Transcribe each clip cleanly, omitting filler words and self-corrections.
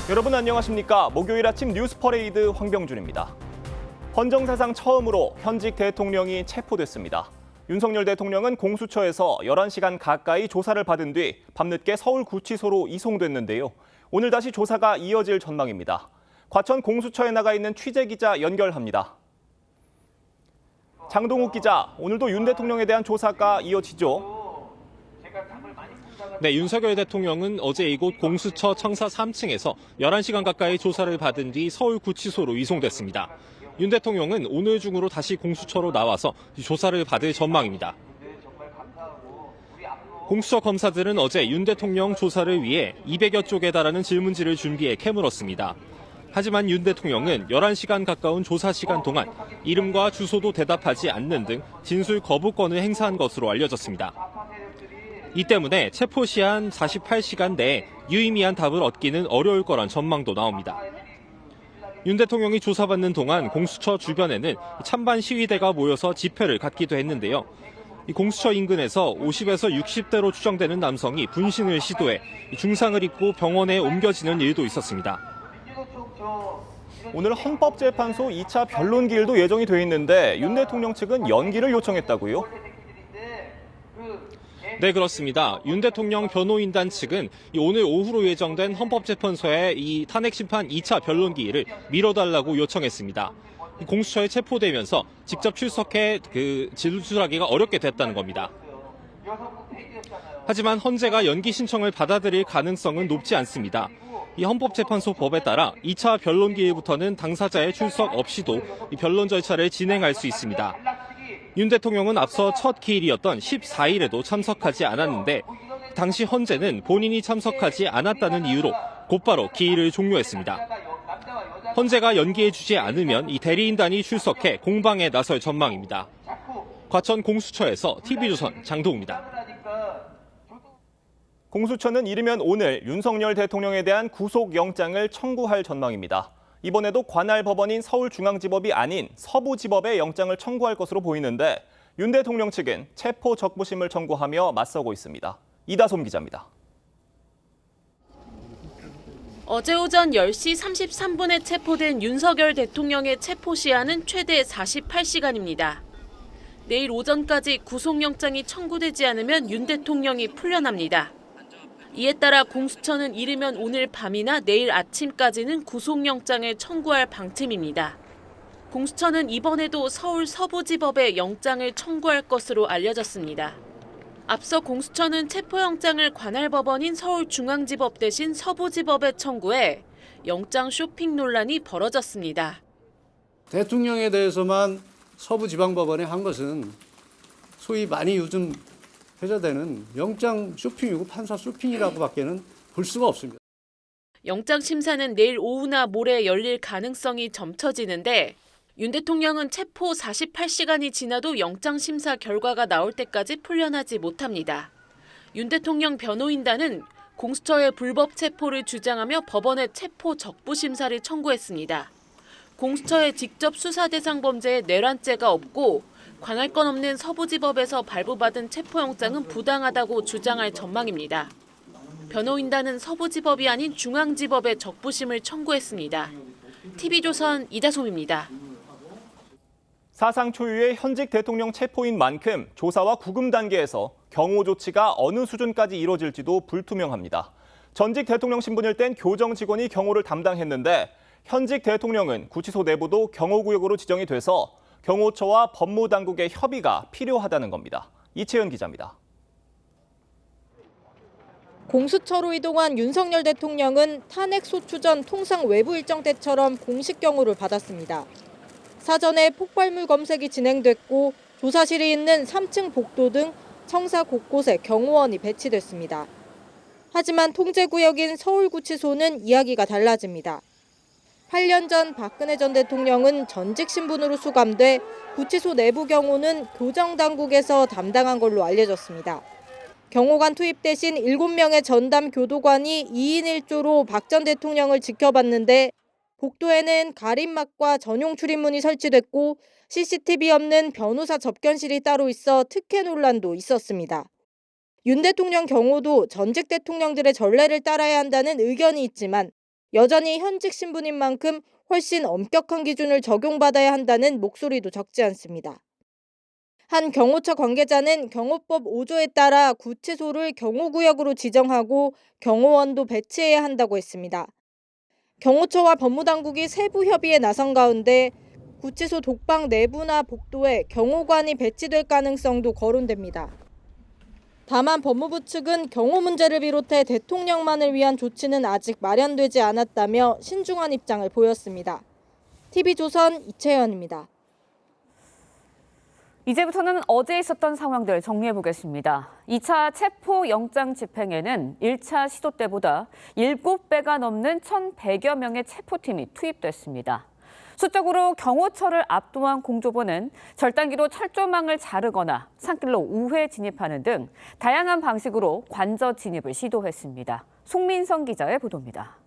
여러분 안녕하십니까? 목요일 아침 뉴스 퍼레이드 황병준입니다. 헌정사상 처음으로 현직 대통령이 체포됐습니다. 윤석열 대통령은 공수처에서 11시간 가까이 조사를 받은 뒤 밤늦게 서울구치소로 이송됐는데요. 오늘 다시 조사가 이어질 전망입니다. 과천 공수처에 나가 있는 취재기자 연결합니다. 장동욱 기자, 오늘도 윤 대통령에 대한 조사가 이어지죠? 네, 윤석열 대통령은 어제 이곳 공수처 청사 3층에서 11시간 가까이 조사를 받은 뒤 서울구치소로 이송됐습니다. 윤 대통령은 오늘 중으로 다시 공수처로 나와서 조사를 받을 전망입니다. 공수처 검사들은 어제 윤 대통령 조사를 위해 200여 쪽에 달하는 질문지를 준비해 캐물었습니다. 하지만 윤 대통령은 11시간 가까운 조사 시간 동안 이름과 주소도 대답하지 않는 등 진술 거부권을 행사한 것으로 알려졌습니다. 이 때문에 체포 시한 48시간 내에 유의미한 답을 얻기는 어려울 거란 전망도 나옵니다. 윤 대통령이 조사받는 동안 공수처 주변에는 찬반 시위대가 모여서 집회를 갖기도 했는데요. 이 공수처 인근에서 50에서 60대로 추정되는 남성이 분신을 시도해 중상을 입고 병원에 옮겨지는 일도 있었습니다. 오늘 헌법재판소 2차 변론기일도 예정이 돼 있는데 윤 대통령 측은 연기를 요청했다고요? 네, 그렇습니다. 윤 대통령 변호인단 측은 오늘 오후로 예정된 헌법재판소의 이 탄핵심판 2차 변론기일을 미뤄달라고 요청했습니다. 공수처에 체포되면서 직접 출석해 진술하기가 어렵게 됐다는 겁니다. 하지만 헌재가 연기 신청을 받아들일 가능성은 높지 않습니다. 이 헌법재판소 법에 따라 2차 변론기일부터는 당사자의 출석 없이도 이 변론 절차를 진행할 수 있습니다. 윤 대통령은 앞서 첫 기일이었던 14일에도 참석하지 않았는데 당시 헌재는 본인이 참석하지 않았다는 이유로 곧바로 기일을 종료했습니다. 헌재가 연기해주지 않으면 이 대리인단이 출석해 공방에 나설 전망입니다. 과천 공수처에서 TV조선 장동우입니다. 공수처는 이르면 오늘 윤석열 대통령에 대한 구속영장을 청구할 전망입니다. 이번에도 관할 법원인 서울중앙지법이 아닌 서부지법에 영장을 청구할 것으로 보이는데 윤 대통령 측은 체포 적부심을 청구하며 맞서고 있습니다. 이다솜 기자입니다. 어제 오전 10시 33분에 체포된 윤석열 대통령의 체포 시한은 최대 48시간입니다. 내일 오전까지 구속영장이 청구되지 않으면 윤 대통령이 풀려납니다. 이에 따라 공수처는 이르면 오늘 밤이나 내일 아침까지는 구속영장을 청구할 방침입니다. 공수처는 이번에도 서울 서부지법에 영장을 청구할 것으로 알려졌습니다. 앞서 공수처는 체포영장을 관할법원인 서울중앙지법 대신 서부지법에 청구해 영장 쇼핑 논란이 벌어졌습니다. 대통령에 대해서만 서부지방법원에 한 것은 소위 많이 요즘 회자되는 영장 쇼핑이고 판사 쇼핑이라고밖에는 볼 수가 없습니다. 영장 심사는 내일 오후나 모레 열릴 가능성이 점쳐지는데 윤 대통령은 체포 48시간이 지나도 영장 심사 결과가 나올 때까지 풀려나지 못합니다. 윤 대통령 변호인단은 공수처의 불법 체포를 주장하며 법원에 체포 적부 심사를 청구했습니다. 공수처의 직접 수사 대상 범죄에 내란죄가 없고 관할 건 없는 서부지법에서 발부받은 체포영장은 부당하다고 주장할 전망입니다. 변호인단은 서부지법이 아닌 중앙지법에 적부심을 청구했습니다. TV조선 이다솜입니다. 사상 초유의 현직 대통령 체포인 만큼 조사와 구금 단계에서 경호 조치가 어느 수준까지 이뤄질지도 불투명합니다. 전직 대통령 신분일 땐 교정 직원이 경호를 담당했는데 현직 대통령은 구치소 내부도 경호구역으로 지정이 돼서 경호처와 법무당국의 협의가 필요하다는 겁니다. 이채연 기자입니다. 공수처로 이동한 윤석열 대통령은 탄핵 소추 전 통상 외부 일정 때처럼 공식 경호를 받았습니다. 사전에 폭발물 검색이 진행됐고 조사실이 있는 3층 복도 등 청사 곳곳에 경호원이 배치됐습니다. 하지만 통제구역인 서울구치소는 이야기가 달라집니다. 8년 전 박근혜 전 대통령은 전직 신분으로 수감돼 구치소 내부 경호는 교정당국에서 담당한 걸로 알려졌습니다. 경호관 투입 대신 7명의 전담 교도관이 2인 1조로 박 전 대통령을 지켜봤는데 복도에는 가림막과 전용 출입문이 설치됐고 CCTV 없는 변호사 접견실이 따로 있어 특혜 논란도 있었습니다. 윤 대통령 경호도 전직 대통령들의 전례를 따라야 한다는 의견이 있지만 여전히 현직 신분인 만큼 훨씬 엄격한 기준을 적용받아야 한다는 목소리도 적지 않습니다. 한 경호처 관계자는 경호법 5조에 따라 구치소를 경호구역으로 지정하고 경호원도 배치해야 한다고 했습니다. 경호처와 법무당국이 세부 협의에 나선 가운데 구치소 독방 내부나 복도에 경호관이 배치될 가능성도 거론됩니다. 다만 법무부 측은 경호 문제를 비롯해 대통령만을 위한 조치는 아직 마련되지 않았다며 신중한 입장을 보였습니다. TV조선 이채연입니다. 이제부터는 어제 있었던 상황들 정리해보겠습니다. 2차 체포 영장 집행에는 1차 시도 때보다 7배가 넘는 1,100여 명의 체포팀이 투입됐습니다. 수적으로 경호처를 압도한 공조보는 절단기로 철조망을 자르거나 산길로 우회 진입하는 등 다양한 방식으로 관저 진입을 시도했습니다. 송민성 기자의 보도입니다.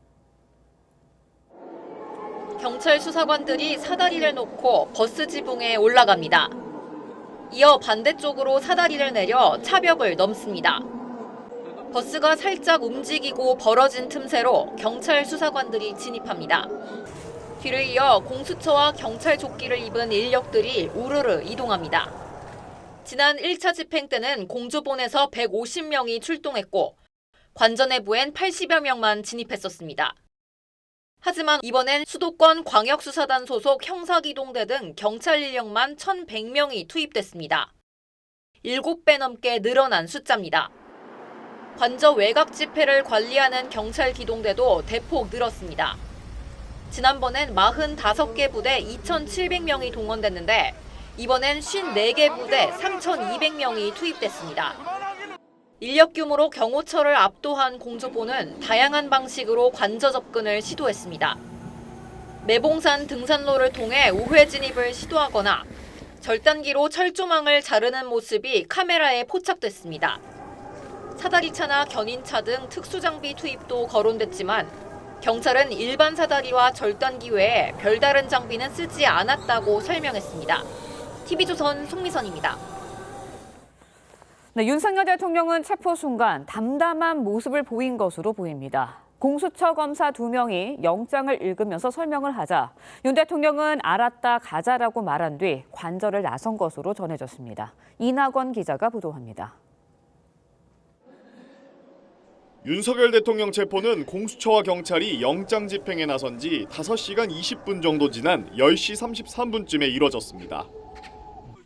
경찰 수사관들이 사다리를 놓고 버스 지붕에 올라갑니다. 이어 반대쪽으로 사다리를 내려 차벽을 넘습니다. 버스가 살짝 움직이고 벌어진 틈새로 경찰 수사관들이 진입합니다. 뒤를 이어 공수처와 경찰 조끼를 입은 인력들이 우르르 이동합니다. 지난 1차 집행 때는 공조본에서 150명이 출동했고 관저 내부엔 80여 명만 진입했었습니다. 하지만 이번엔 수도권 광역수사단 소속 형사기동대 등 경찰 인력만 1,100명이 투입됐습니다. 7배 넘게 늘어난 숫자입니다. 관저 외곽 집회를 관리하는 경찰 기동대도 대폭 늘었습니다. 지난번엔 45개 부대 2,700명이 동원됐는데 이번엔 54개 부대 3,200명이 투입됐습니다. 인력 규모로 경호처를 압도한 공조보는 다양한 방식으로 관저 접근을 시도했습니다. 매봉산 등산로를 통해 우회 진입을 시도하거나 절단기로 철조망을 자르는 모습이 카메라에 포착됐습니다. 사다리차나 견인차 등 특수장비 투입도 거론됐지만 경찰은 일반 사다리와 절단기 외에 별다른 장비는 쓰지 않았다고 설명했습니다. TV조선 송미선입니다. 네, 윤석열 대통령은 체포 순간 담담한 모습을 보인 것으로 보입니다. 공수처 검사 2명이 영장을 읽으면서 설명을 하자 윤 대통령은 알았다 가자라고 말한 뒤 관저를 나선 것으로 전해졌습니다. 이낙원 기자가 보도합니다. 윤석열 대통령 체포는 공수처와 경찰이 영장 집행에 나선 지 5시간 20분 정도 지난 10시 33분쯤에 이뤄졌습니다.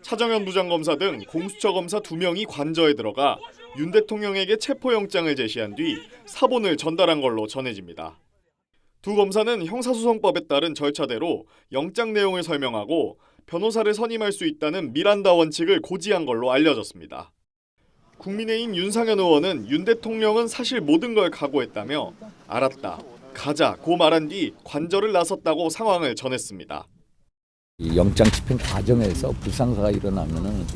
차정현 부장검사 등 공수처 검사 2명이 관저에 들어가 윤 대통령에게 체포영장을 제시한 뒤 사본을 전달한 걸로 전해집니다. 두 검사는 형사소송법에 따른 절차대로 영장 내용을 설명하고 변호사를 선임할 수 있다는 미란다 원칙을 고지한 걸로 알려졌습니다. 국민의힘 윤상현 의원은 윤 대통령은 사실 모든 걸 각오했다며 알았다, 가자고 말한 뒤 관저를 나섰다고 상황을 전했습니다. 이 영장 집행 과정에서 불상사가 일어나면은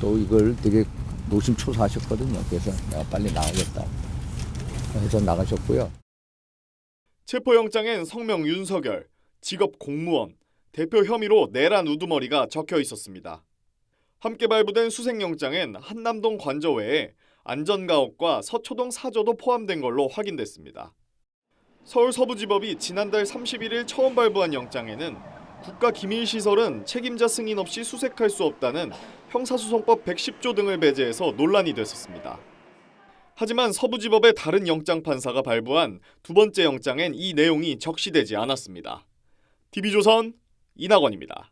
또 이걸 되게 노심초사하셨거든요. 그래서 내가 빨리 나가겠다 해서 나가셨고요. 체포영장엔 성명 윤석열, 직업 공무원, 대표 혐의로 내란 우두머리가 적혀 있었습니다. 함께 발부된 수색영장엔 한남동 관저 외에 안전가옥과 서초동 사저도 포함된 걸로 확인됐습니다. 서울서부지법이 지난달 31일 처음 발부한 영장에는 국가기밀시설은 책임자 승인 없이 수색할 수 없다는 형사소송법 110조 등을 배제해서 논란이 됐었습니다. 하지만 서부지법의 다른 영장 판사가 발부한 두 번째 영장엔 이 내용이 적시되지 않았습니다. TV조선 이낙원입니다.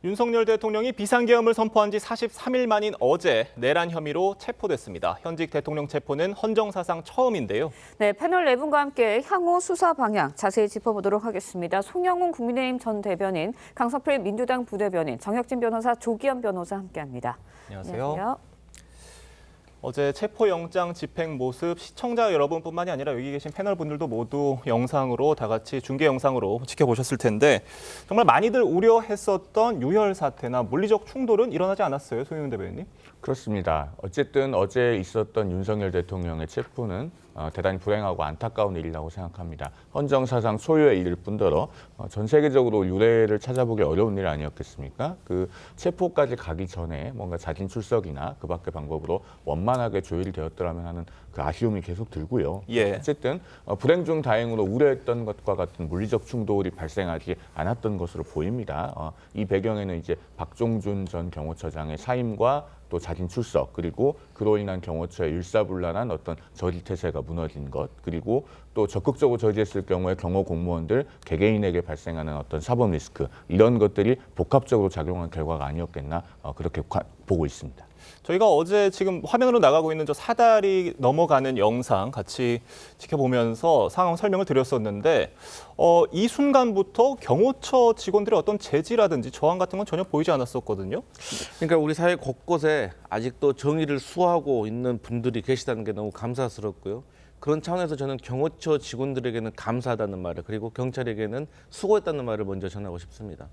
윤석열 대통령이 비상계엄을 선포한 지 43일 만인 어제 내란 혐의로 체포됐습니다. 현직 대통령 체포는 헌정사상 처음인데요. 네, 패널 4분과 함께 향후 수사 방향 자세히 짚어보도록 하겠습니다. 송영훈 국민의힘 전 대변인, 강석필 민주당 부대변인, 정혁진 변호사, 조기현 변호사 함께합니다. 안녕하세요. 어제 체포영장 집행 모습 시청자 여러분뿐만이 아니라 여기 계신 패널 분들도 모두 영상으로 다 같이 중계 영상으로 지켜보셨을 텐데 정말 많이들 우려했었던 유혈 사태나 물리적 충돌은 일어나지 않았어요, 송영훈 대변인님? 그렇습니다. 어쨌든 어제 있었던 윤석열 대통령의 체포는 대단히 불행하고 안타까운 일이라고 생각합니다. 헌정사상 소유의 일일 뿐더러 전 세계적으로 유례를 찾아보기 어려운 일 아니었겠습니까? 그 체포까지 가기 전에 뭔가 자진 출석이나 그 밖의 방법으로 원만하게 조율되었더라면 하는 그 아쉬움이 계속 들고요. 예. 어쨌든 불행 중 다행으로 우려했던 것과 같은 물리적 충돌이 발생하지 않았던 것으로 보입니다. 이 배경에는 이제 박종준 전 경호처장의 사임과 또 자진 출석, 그리고 그로 인한 경호처의 일사불란한 어떤 저지 태세가 무너진 것, 그리고 또 적극적으로 저지했을 경우에 경호 공무원들 개개인에게 발생하는 어떤 사법 리스크, 이런 것들이 복합적으로 작용한 결과가 아니었겠나 그렇게 보고 있습니다. 저희가 어제 지금 화면으로 나가고 있는 저 사다리 넘어가는 영상 같이 지켜보면서 상황 설명을 드렸었는데 이 순간부터 경호처 직원들의 어떤 제지라든지 저항 같은 건 전혀 보이지 않았었거든요. 그러니까 우리 사회 곳곳에 아직도 정의를 수호하고 있는 분들이 계시다는 게 너무 감사스럽고요. 그런 차원에서 저는 경호처 직원들에게는 감사하다는 말을, 그리고 경찰에게는 수고했다는 말을 먼저 전하고 싶습니다.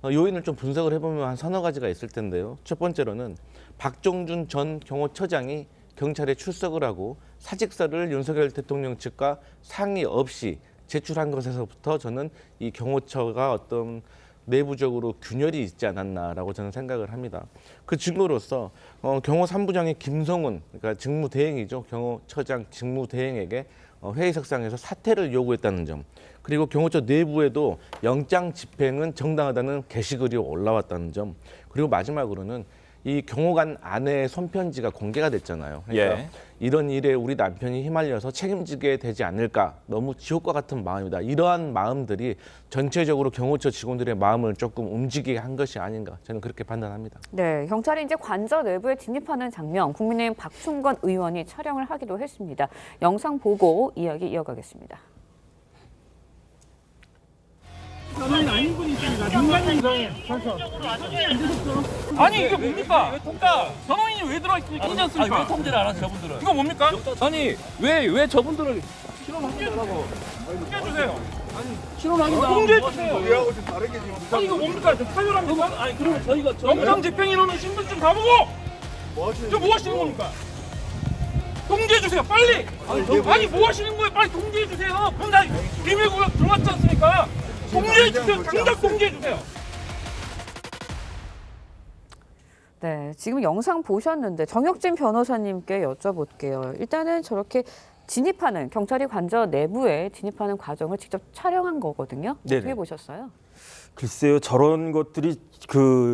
요인을 좀 분석을 해보면 한 서너 가지가 있을 텐데요. 첫 번째로는 박종준 전 경호처장이 경찰에 출석을 하고 사직서를 윤석열 대통령 측과 상의 없이 제출한 것에서부터 저는 이 경호처가 어떤 내부적으로 균열이 있지 않았나라고 저는 생각을 합니다. 그 증거로서 경호 3부장의 김성훈, 그러니까 직무대행이죠. 경호처장 직무대행에게 회의석상에서 사퇴를 요구했다는 점, 그리고 경호처 내부에도 영장 집행은 정당하다는 게시글이 올라왔다는 점, 그리고 마지막으로는 이 경호관 아내의 손편지가 공개가 됐잖아요. 그러니까 예. 이런 일에 우리 남편이 휘말려서 책임지게 되지 않을까, 너무 지옥과 같은 마음이다. 이러한 마음들이 전체적으로 경호처 직원들의 마음을 조금 움직이게 한 것이 아닌가, 저는 그렇게 판단합니다. 네, 경찰이 이제 관저 내부에 진입하는 장면, 국민의힘 박충건 의원이 촬영을 하기도 했습니다. 영상 보고 이야기 이어가겠습니다. 전화인 아닌 분이 있습니다. 민간인 이상해. 아니 이게 뭡니까? 전화인이 왜 들어와 있습니까? 괜찮습니까? 왜 통제를 안 하세요, 저분들은? 이거 뭡니까? 아니 왜 저분들을 신원하겠다고? 통제해주세요. 신원하겠다. 통제해주세요. 우리하고 좀 다르게 지금. 아니 이거 뭡니까? 좀 타결합니까? 아니 그러면 저희가 영장 집행인원은 신분증 다 보고. 뭐 하시는 겁니까? 통제해주세요, 빨리. 아니 뭐 하시는 거예요? 빨리 통제해주세요. 혼자 비밀구역 들어왔지 않습니까? 통제해주세요. 당장 통제해주세요. 네, 지금 영상 보셨는데 정혁진 변호사님께 여쭤볼게요. 일단은 저렇게 진입하는, 경찰이 관저 내부에 진입하는 과정을 직접 촬영한 거거든요. 어떻게 네네. 보셨어요? 글쎄요, 저런 것들이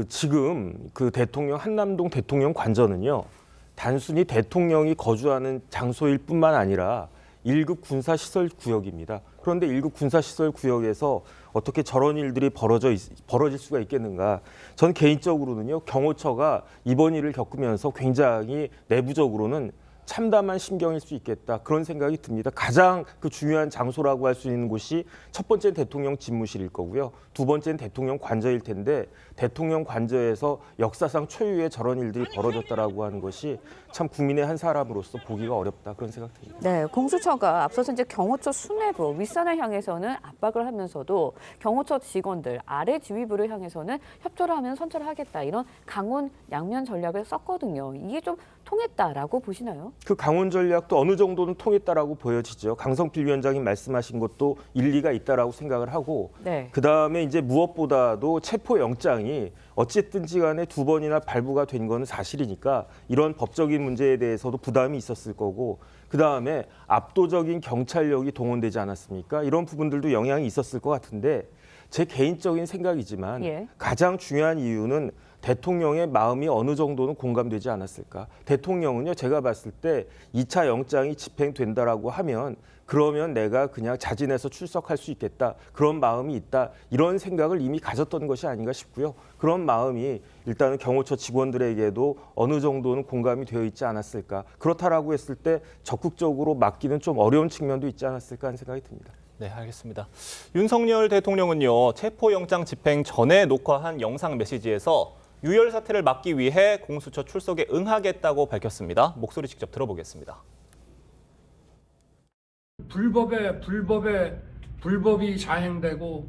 지금 그 대통령, 한남동 대통령 관저는요, 단순히 대통령이 거주하는 장소일 뿐만 아니라 1급 군사시설 구역입니다. 그런데 1급 군사시설 구역에서 어떻게 저런 일들이 벌어질 수가 있겠는가. 전 개인적으로는요, 경호처가 이번 일을 겪으면서 굉장히 내부적으로는 참담한 심경일 수 있겠다, 그런 생각이 듭니다. 가장 그 중요한 장소라고 할 수 있는 곳이 첫 번째는 대통령 집무실일 거고요. 두 번째는 대통령 관저일 텐데 대통령 관저에서 역사상 초유의 저런 일들이 벌어졌다라고 하는 것이 참 국민의 한 사람으로서 보기가 어렵다, 그런 생각 듭니다. 네, 공수처가 앞서서 이제 경호처 수뇌부 윗선을 향해서는 압박을 하면서도 경호처 직원들 아래 지휘부를 향해서는 협조를 하면 선처를 하겠다, 이런 강원 양면 전략을 썼거든요. 이게 좀 통했다라고 보시나요? 그 강원 전략도 어느 정도는 통했다라고 보여지죠. 강성필 위원장이 말씀하신 것도 일리가 있다라고 생각을 하고, 네. 그다음에 이제 무엇보다도 체포 영장이 어쨌든지 간에 2번이나 발부가 된 거는 사실이니까 이런 법적인 문제에 대해서도 부담이 있었을 거고, 그다음에 압도적인 경찰력이 동원되지 않았습니까? 이런 부분들도 영향이 있었을 것 같은데, 제 개인적인 생각이지만 예. 가장 중요한 이유는 대통령의 마음이 어느 정도는 공감되지 않았을까. 대통령은요, 제가 봤을 때 2차 영장이 집행된다라고 하면 그러면 내가 그냥 자진해서 출석할 수 있겠다, 그런 마음이 있다, 이런 생각을 이미 가졌던 것이 아닌가 싶고요. 그런 마음이 일단은 경호처 직원들에게도 어느 정도는 공감이 되어 있지 않았을까. 그렇다라고 했을 때 적극적으로 막기는 좀 어려운 측면도 있지 않았을까 하는 생각이 듭니다. 네, 알겠습니다. 윤석열 대통령은요, 체포영장 집행 전에 녹화한 영상 메시지에서 유혈 사태를 막기 위해 공수처 출석에 응하겠다고 밝혔습니다. 목소리 직접 들어보겠습니다. 불법이 자행되고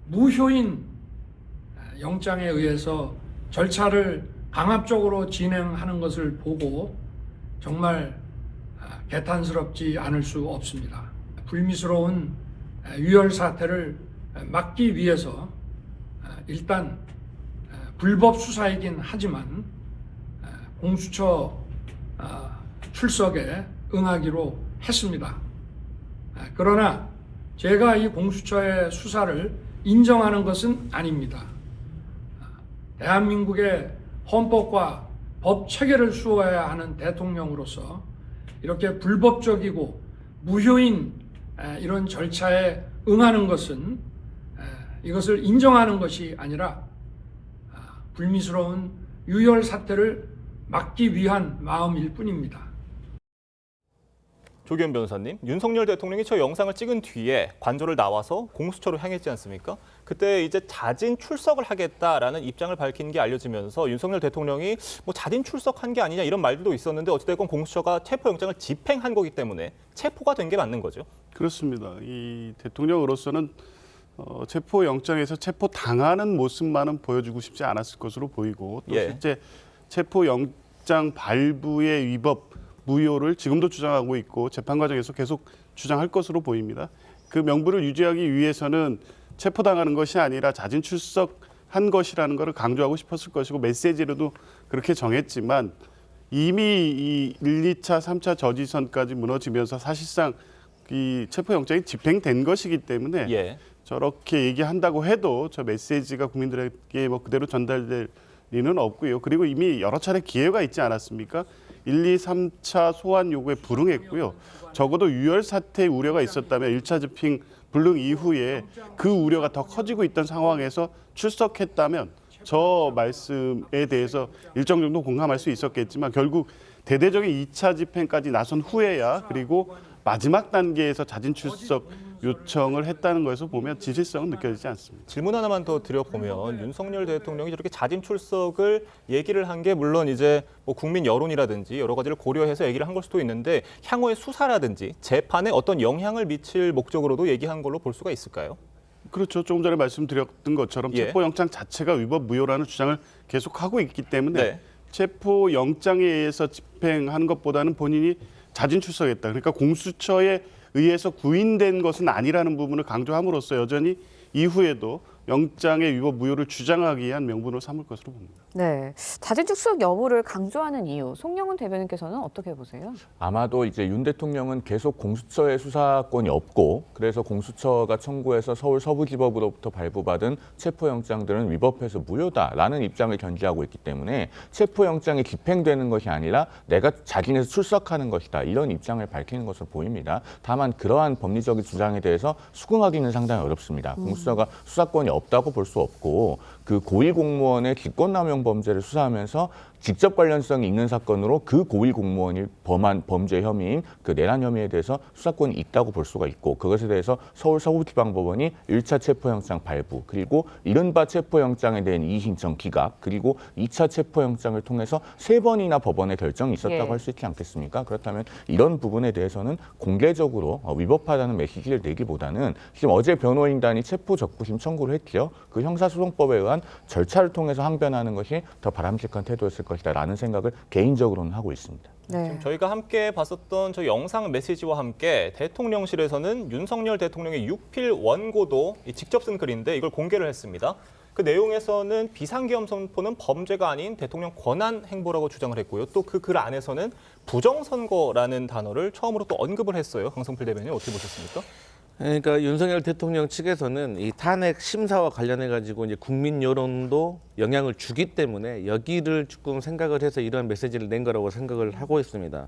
무효인 영장에 의해서 절차를 강압적으로 진행하는 것을 보고 정말 개탄스럽지 않을 수 없습니다. 불미스러운 유혈 사태를 막기 위해서 일단 불법 수사이긴 하지만 공수처 출석에 응하기로 했습니다. 그러나 제가 이 공수처의 수사를 인정하는 것은 아닙니다. 대한민국의 헌법과 법 체계를 수호해야 하는 대통령으로서 이렇게 불법적이고 무효인 이런 절차에 응하는 것은 이것을 인정하는 것이 아니라 불미스러운 유혈 사태를 막기 위한 마음일 뿐입니다. 조기현 변호사님, 윤석열 대통령이 저 영상을 찍은 뒤에 관저를 나와서 공수처로 향했지 않습니까? 그때 이제 자진 출석을 하겠다라는 입장을 밝힌 게 알려지면서 윤석열 대통령이 뭐 자진 출석한 게 아니냐 이런 말들도 있었는데 어찌됐건 공수처가 체포영장을 집행한 거기 때문에 체포가 된 게 맞는 거죠? 그렇습니다. 이 대통령으로서는 체포영장에서 체포당하는 모습만은 보여주고 싶지 않았을 것으로 보이고 또 실제 체포영장 발부의 위법, 무효를 지금도 주장하고 있고 재판 과정에서 계속 주장할 것으로 보입니다. 그 명분을 유지하기 위해서는 체포당하는 것이 아니라 자진 출석한 것이라는 것을 강조하고 싶었을 것이고 메시지로도 그렇게 정했지만 이미 이 1, 2차, 3차 저지선까지 무너지면서 사실상 이 체포영장이 집행된 것이기 때문에 저렇게 얘기한다고 해도 저 메시지가 국민들에게 뭐 그대로 전달될 리는 없고요. 그리고 이미 여러 차례 기회가 있지 않았습니까? 1, 2, 3차 소환 요구에 불응했고요. 적어도 유혈 사태의 우려가 있었다면 1차 집행 불능 이후에 그 우려가 더 커지고 있던 상황에서 출석했다면 저 말씀에 대해서 일정 정도 공감할 수 있었겠지만 결국 대대적인 2차 집행까지 나선 후에야 그리고 마지막 단계에서 자진 출석 요청을 했다는 것에서 보면 지실성은 느껴지지 않습니다. 질문 하나만 더 드려보면 윤석열 대통령이 저렇게 자진 출석을 얘기를 한 게 물론 이제 뭐 국민 여론이라든지 여러 가지를 고려해서 얘기를 한 걸 수도 있는데 향후의 수사라든지 재판에 어떤 영향을 미칠 목적으로도 얘기한 걸로 볼 수가 있을까요? 그렇죠. 조금 전에 말씀드렸던 것처럼 체포영장 자체가 위법 무효라는 주장을 계속하고 있기 때문에 체포영장에 의해서 집행하는 것보다는 본인이 자진 출석했다. 그러니까 공수처에 의해서 구인된 것은 아니라는 부분을 강조함으로써 여전히 이후에도 영장의 위법 무효를 주장하기 위한 명분으로 삼을 것으로 봅니다. 네, 자진 출석 여부를 강조하는 이유, 송영훈 대변인께서는 어떻게 보세요? 아마도 이제 윤 대통령은 계속 공수처의 수사권이 없고 그래서 공수처가 청구해서 서울 서부지법으로부터 발부받은 체포영장들은 위법해서 무효다라는 입장을 견지하고 있기 때문에 체포영장이 집행되는 것이 아니라 내가 자진해서 출석하는 것이다 이런 입장을 밝히는 것으로 보입니다. 다만 그러한 법리적인 주장에 대해서 수긍하기는 상당히 어렵습니다. 공수처가 수사권이 없다고 볼 수 없고 그 고위 공무원의 직권남용 범죄를 수사하면서 직접 관련성이 있는 사건으로 그 고위 공무원이 범한 범죄 혐의인 그 내란 혐의에 대해서 수사권이 있다고 볼 수가 있고 그것에 대해서 서울 서부지방법원이 1차 체포영장 발부 그리고 이른바 체포영장에 대한 이의신청 기각 그리고 2차 체포영장을 통해서 3번이나 법원의 결정이 있었다고 할 수 있지 않겠습니까? 그렇다면 이런 부분에 대해서는 공개적으로 위법하다는 메시지를 내기보다는 지금 어제 변호인단이 체포 적부심 청구를 했죠. 그 형사소송법에 의한 절차를 통해서 항변하는 것이 더 바람직한 태도였을 것이다라는 생각을 개인적으로는 하고 있습니다. 지금 저희가 함께 봤었던 저 영상 메시지와 함께 대통령실에서는 윤석열 대통령의 육필 원고도 직접 쓴 글인데 이걸 공개를 했습니다. 그 내용에서는 비상계엄 선포는 범죄가 아닌 대통령 권한 행보라고 주장을 했고요. 또 그 글 안에서는 부정선거라는 단어를 처음으로 또 언급을 했어요. 강성필 대변인 어떻게 보셨습니까? 그러니까 윤석열 대통령 측에서는 이 탄핵 심사와 관련해 가지고 이제 국민 여론도 영향을 주기 때문에 여기를 조금 생각을 해서 이러한 메시지를 낸 거라고 생각을 하고 있습니다.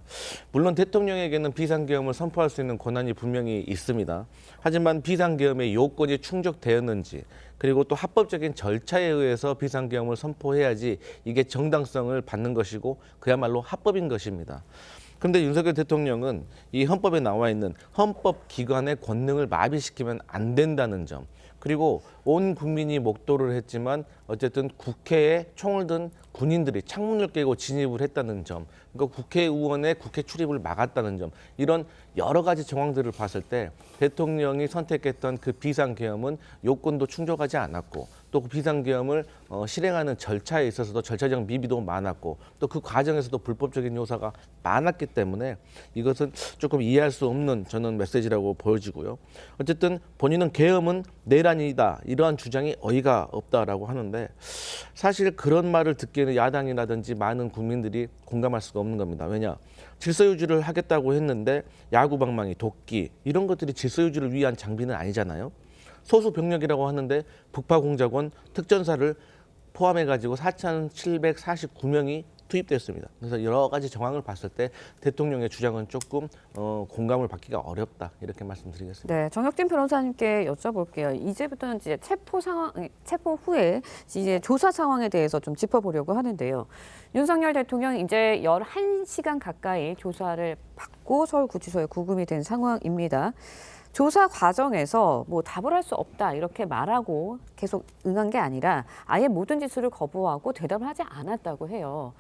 물론 대통령에게는 비상계엄을 선포할 수 있는 권한이 분명히 있습니다. 하지만 비상계엄의 요건이 충족되었는지 그리고 또 합법적인 절차에 의해서 비상계엄을 선포해야지 이게 정당성을 받는 것이고 그야말로 합법인 것입니다. 그런데 윤석열 대통령은 이 헌법에 나와 있는 헌법기관의 권능을 마비시키면 안 된다는 점 그리고 온 국민이 목도를 했지만 어쨌든 국회에 총을 든 군인들이 창문을 깨고 진입을 했다는 점 그러니까 국회의원의 국회 출입을 막았다는 점 이런 여러 가지 정황들을 봤을 때 대통령이 선택했던 그 비상계엄은 요건도 충족하지 않았고 또 그 비상계엄을 실행하는 절차에 있어서도 절차적 미비도 많았고 또 그 과정에서도 불법적인 요소가 많았기 때문에 이것은 조금 이해할 수 없는 저는 메시지라고 보여지고요. 어쨌든 본인은 계엄은 내란이다 이러한 주장이 어이가 없다라고 하는데 사실 그런 말을 듣기에는 야당이라든지 많은 국민들이 공감할 수가 없는 겁니다. 왜냐? 질서 유지를 하겠다고 했는데 야구 방망이, 도끼 이런 것들이 질서 유지를 위한 장비는 아니잖아요. 소수 병력이라고 하는데 북파공작원 특전사를 포함해가지고 4,749명이 투입됐습니다. 그래서 여러 가지 정황을 봤을 때 대통령의 주장은 조금 공감을 받기가 어렵다 이렇게 말씀드리겠습니다. 네, 정혁진 변호사님께 여쭤볼게요. 이제부터는 이제 체포 후에 이제 조사 상황에 대해서 좀 짚어보려고 하는데요. 윤석열 대통령 이제 11시간 가까이 조사를 받고 서울구치소에 구금이 된 상황입니다. 조사 과정에서 뭐 답을 할 수 없다 이렇게 말하고 계속 응한 게 아니라 아예 모든 지수를 거부하고 대답을 하지 않았다고 해요.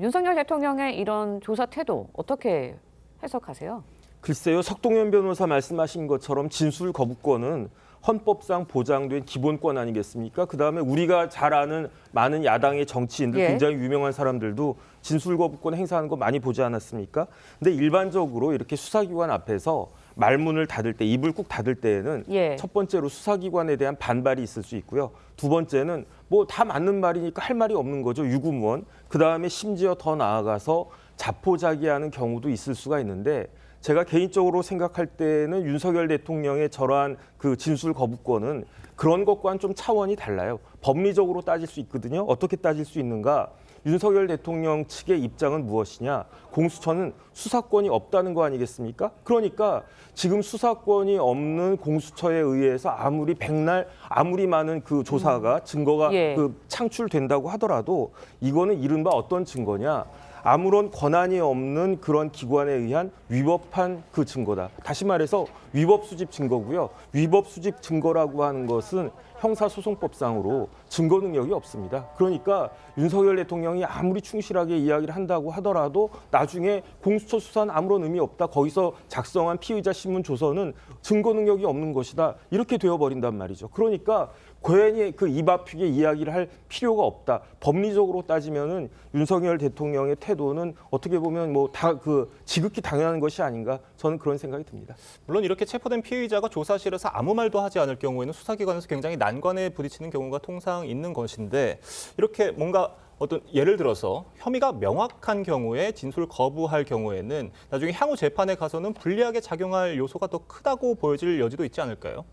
윤석열 대통령의 이런 조사 태도 어떻게 해석하세요? 글쎄요, 석동현 변호사 말씀하신 것처럼 진술 거부권은 헌법상 보장된 기본권 아니겠습니까? 그다음에 우리가 잘 아는 많은 야당의 정치인들, 예. 굉장히 유명한 사람들도 진술 거부권 행사하는 거 많이 보지 않았습니까? 근데 일반적으로 이렇게 수사기관 앞에서 말문을 닫을 때, 입을 꾹 닫을 때에는 예. 첫 번째로 수사기관에 대한 반발이 있을 수 있고요. 두 번째는 뭐 다 맞는 말이니까 할 말이 없는 거죠. 유구무원. 그다음에 심지어 더 나아가서 자포자기하는 경우도 있을 수가 있는데 제가 개인적으로 생각할 때는 윤석열 대통령의 저러한 그 진술 거부권은 그런 것과는 좀 차원이 달라요. 법리적으로 따질 수 있거든요. 어떻게 따질 수 있는가? 윤석열 대통령 측의 입장은 무엇이냐? 공수처는 수사권이 없다는 거 아니겠습니까? 그러니까 지금 수사권이 없는 공수처에 의해서 아무리 백날 아무리 많은 그 조사가 증거가 예. 그 창출된다고 하더라도 이거는 이른바 어떤 증거냐? 아무런 권한이 없는 그런 기관에 의한 위법한 그 증거다. 다시 말해서 위법 수집 증거고요. 위법 수집 증거라고 하는 것은 형사소송법상으로 증거 능력이 없습니다. 그러니까 윤석열 대통령이 아무리 충실하게 이야기를 한다고 하더라도 나중에 공수처 수사는 아무런 의미 없다. 거기서 작성한 피의자 신문 조서는 증거 능력이 없는 것이다. 이렇게 되어버린단 말이죠. 그러니까 괜히 그 입 아프게 이야기를 할 필요가 없다. 법리적으로 따지면은 윤석열 대통령의 태도는 어떻게 보면 뭐 다 그 지극히 당연한 것이 아닌가 저는 그런 생각이 듭니다. 물론 이렇게 체포된 피의자가 조사실에서 아무 말도 하지 않을 경우에는 수사기관에서 굉장히 난관에 부딪히는 경우가 통상 있는 것인데 이렇게 뭔가 어떤 예를 들어서 혐의가 명확한 경우에 진술 거부할 경우에는 나중에 향후 재판에 가서는 불리하게 작용할 요소가 더 크다고 보여질 여지도 있지 않을까요?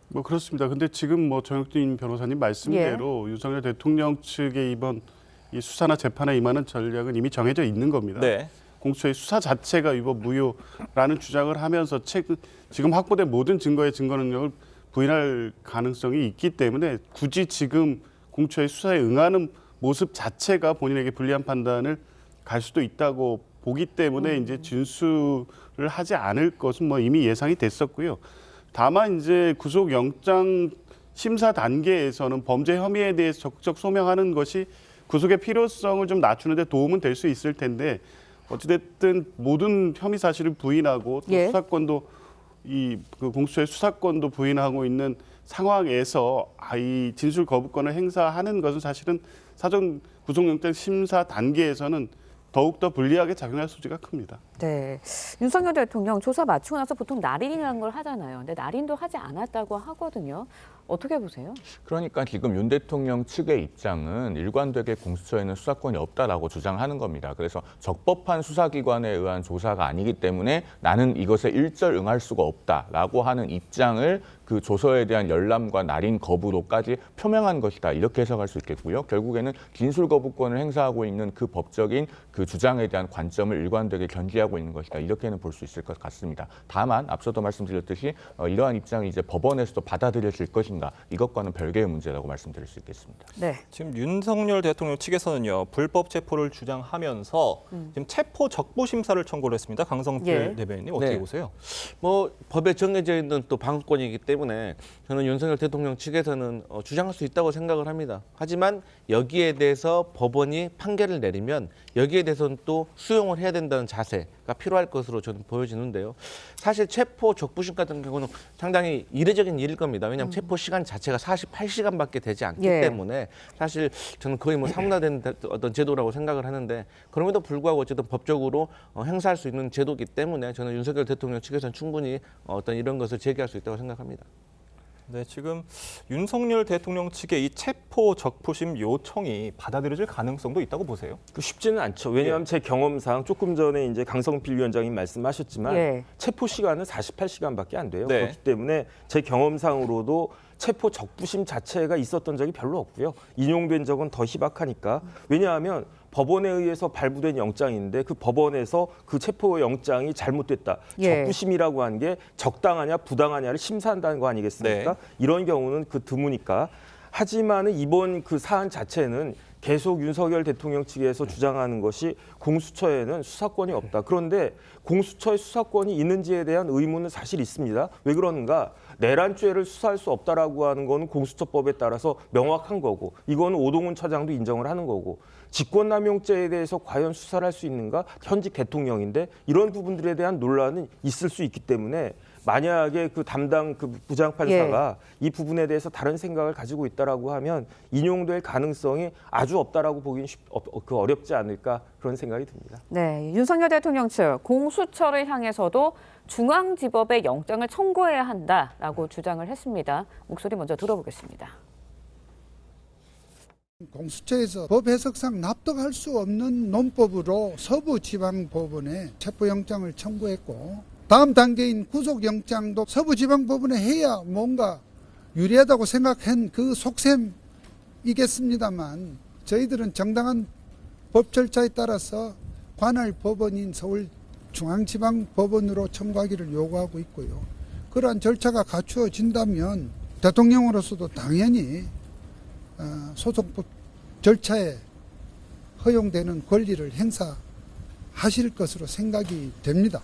뭐 그렇습니다. 근데 지금 뭐 정혁진 변호사님 말씀대로 윤석열 대통령 측의 이번 이 수사나 재판에 임하는 전략은 이미 정해져 있는 겁니다. 네. 공수처의 수사 자체가 위법 무효라는 주장을 하면서 지금 확보된 모든 증거의 증거 능력을 부인할 가능성이 있기 때문에 굳이 지금 공수처의 수사에 응하는 모습 자체가 본인에게 불리한 판단을 갈 수도 있다고 보기 때문에 이제 진술을 하지 않을 것은 뭐 이미 예상이 됐었고요. 다만 이제 구속영장 심사 단계에서는 범죄 혐의에 대해서 적극적 소명하는 것이 구속의 필요성을 좀 낮추는 데 도움은 될 수 있을 텐데 어찌됐든 모든 혐의 사실을 부인하고 또 예. 수사권도 그 공수처의 수사권도 부인하고 있는 상황에서 이 진술 거부권을 행사하는 것은 사실은 사전 구속영장 심사 단계에서는 더욱더 불리하게 작용할 소지가 큽니다. 네, 윤석열 대통령 조사 마치고 나서 보통 날인이라는 걸 하잖아요. 근데 날인도 하지 않았다고 하거든요. 어떻게 보세요? 그러니까 지금 윤 대통령 측의 입장은 일관되게 공수처에는 수사권이 없다라고 주장하는 겁니다. 그래서 적법한 수사기관에 의한 조사가 아니기 때문에 나는 이것에 일절 응할 수가 없다라고 하는 입장을 그 조서에 대한 열람과 날인 거부로까지 표명한 것이다. 이렇게 해석할 수 있겠고요. 결국에는 진술 거부권을 행사하고 있는 그 법적인 그 주장에 대한 관점을 일관되게 견지하고 있는 것이다. 이렇게는 볼 수 있을 것 같습니다. 다만 앞서도 말씀드렸듯이 이러한 입장이 이제 법원에서도 받아들여질 것인가 이것과는 별개의 문제라고 말씀드릴 수 있겠습니다. 네. 지금 윤석열 대통령 측에서는요 불법 체포를 주장하면서 지금 체포 적부 심사를 청구를 했습니다. 강성필 대변인님 어떻게 보세요? 뭐 법에 정해져 있는 또 방어권이기 때문에 저는 윤석열 대통령 측에서는 주장할 수 있다고 생각을 합니다. 하지만 여기에 대해서 법원이 판결을 내리면 여기에 대해서는 또 수용을 해야 된다는 자세 필요할 것으로 저는 보여지는데요. 사실 체포 적부심 같은 경우는 상당히 이례적인 일일 겁니다. 왜냐하면 체포 시간 자체가 48시간밖에 되지 않기 때문에 사실 저는 거의 뭐 사문화된 어떤 제도라고 생각을 하는데 그럼에도 불구하고 어쨌든 법적으로 행사할 수 있는 제도이기 때문에 저는 윤석열 대통령 측에서는 충분히 어떤 이런 것을 제기할 수 있다고 생각합니다. 네, 지금 윤석열 대통령 측의 이 체포 적부심 요청이 받아들여질 가능성도 있다고 보세요? 쉽지는 않죠. 왜냐하면 제 경험상 조금 전에 이제 강성필 위원장님 말씀하셨지만 체포 시간은 48시간밖에 안 돼요. 그렇기 때문에 제 경험상으로도 체포 적부심 자체가 있었던 적이 별로 없고요. 인용된 적은 더 희박하니까. 왜냐하면 법원에 의해서 발부된 영장인데 그 법원에서 그 체포 영장이 잘못됐다. 적부심이라고 하는 게 적당하냐 부당하냐를 심사한다는 거 아니겠습니까? 이런 경우는 드무니까. 하지만은 이번 그 사안 자체는 계속 윤석열 대통령 측에서 주장하는 것이 공수처에는 수사권이 없다. 그런데 공수처에 수사권이 있는지에 대한 의문은 사실 있습니다. 왜 그런가? 내란죄를 수사할 수 없다라고 하는 거는 공수처법에 따라서 명확한 거고 이거는 오동훈 처장도 인정을 하는 거고 직권남용죄에 대해서 과연 수사를 할 수 있는가? 현직 대통령인데 이런 부분들에 대한 논란은 있을 수 있기 때문에 만약에 그 담당 그 부장판사가 이 부분에 대해서 다른 생각을 가지고 있다라고 하면 인용될 가능성이 아주 없다라고 보기는 어렵지 않을까 그런 생각이 듭니다. 네, 윤석열 대통령 측 공수처를 향해서도 중앙지법에 영장을 청구해야 한다라고 주장을 했습니다. 목소리 먼저 들어보겠습니다. 공수처에서 법 해석상 납득할 수 없는 논법으로 서부지방법원에 체포영장을 청구했고 다음 단계인 구속영장도 서부지방법원에 해야 뭔가 유리하다고 생각한 그 속셈이겠습니다만 저희들은 정당한 법 절차에 따라서 관할 법원인 서울중앙지방법원으로 청구하기를 요구하고 있고요. 그러한 절차가 갖추어진다면 대통령으로서도 당연히 소송법 절차에 허용되는 권리를 행사하실 것으로 생각이 됩니다.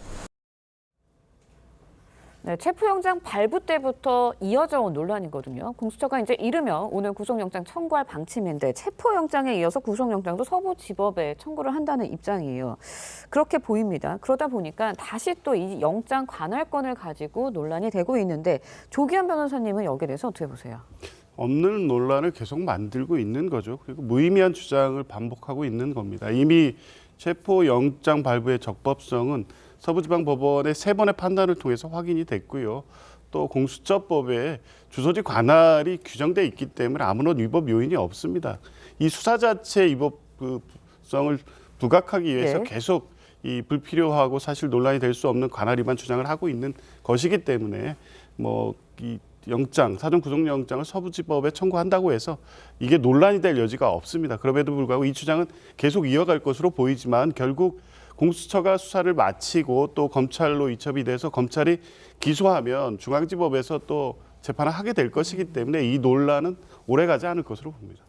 네, 체포영장 발부 때부터 이어져 온 논란이거든요. 공수처가 이제 이르면 오늘 구속영장 청구할 방침인데 체포영장에 이어서 구속영장도 서부지법에 청구를 한다는 입장이에요. 그렇게 보입니다. 그러다 보니까 다시 또 이 영장 관할권을 가지고 논란이 되고 있는데 조기현 변호사님은 여기에 대해서 어떻게 보세요? 없는 논란을 계속 만들고 있는 거죠. 그리고 무의미한 주장을 반복하고 있는 겁니다. 이미 체포영장 발부의 적법성은 서부지방법원의 3번의 판단을 통해서 확인이 됐고요. 또 공수처법에 주소지 관할이 규정돼 있기 때문에 아무런 위법 요인이 없습니다. 이 수사 자체의 위법성을 부각하기 위해서 계속 이 불필요하고 사실 논란이 될 수 없는 관할 위반 주장을 하고 있는 것이기 때문에 이 영장, 사전 구속영장을 서부지법에 청구한다고 해서 이게 논란이 될 여지가 없습니다. 그럼에도 불구하고 이 주장은 계속 이어갈 것으로 보이지만 결국 공수처가 수사를 마치고 또 검찰로 이첩이 돼서 검찰이 기소하면 중앙지법에서 또 재판을 하게 될 것이기 때문에 이 논란은 오래가지 않을 것으로 봅니다.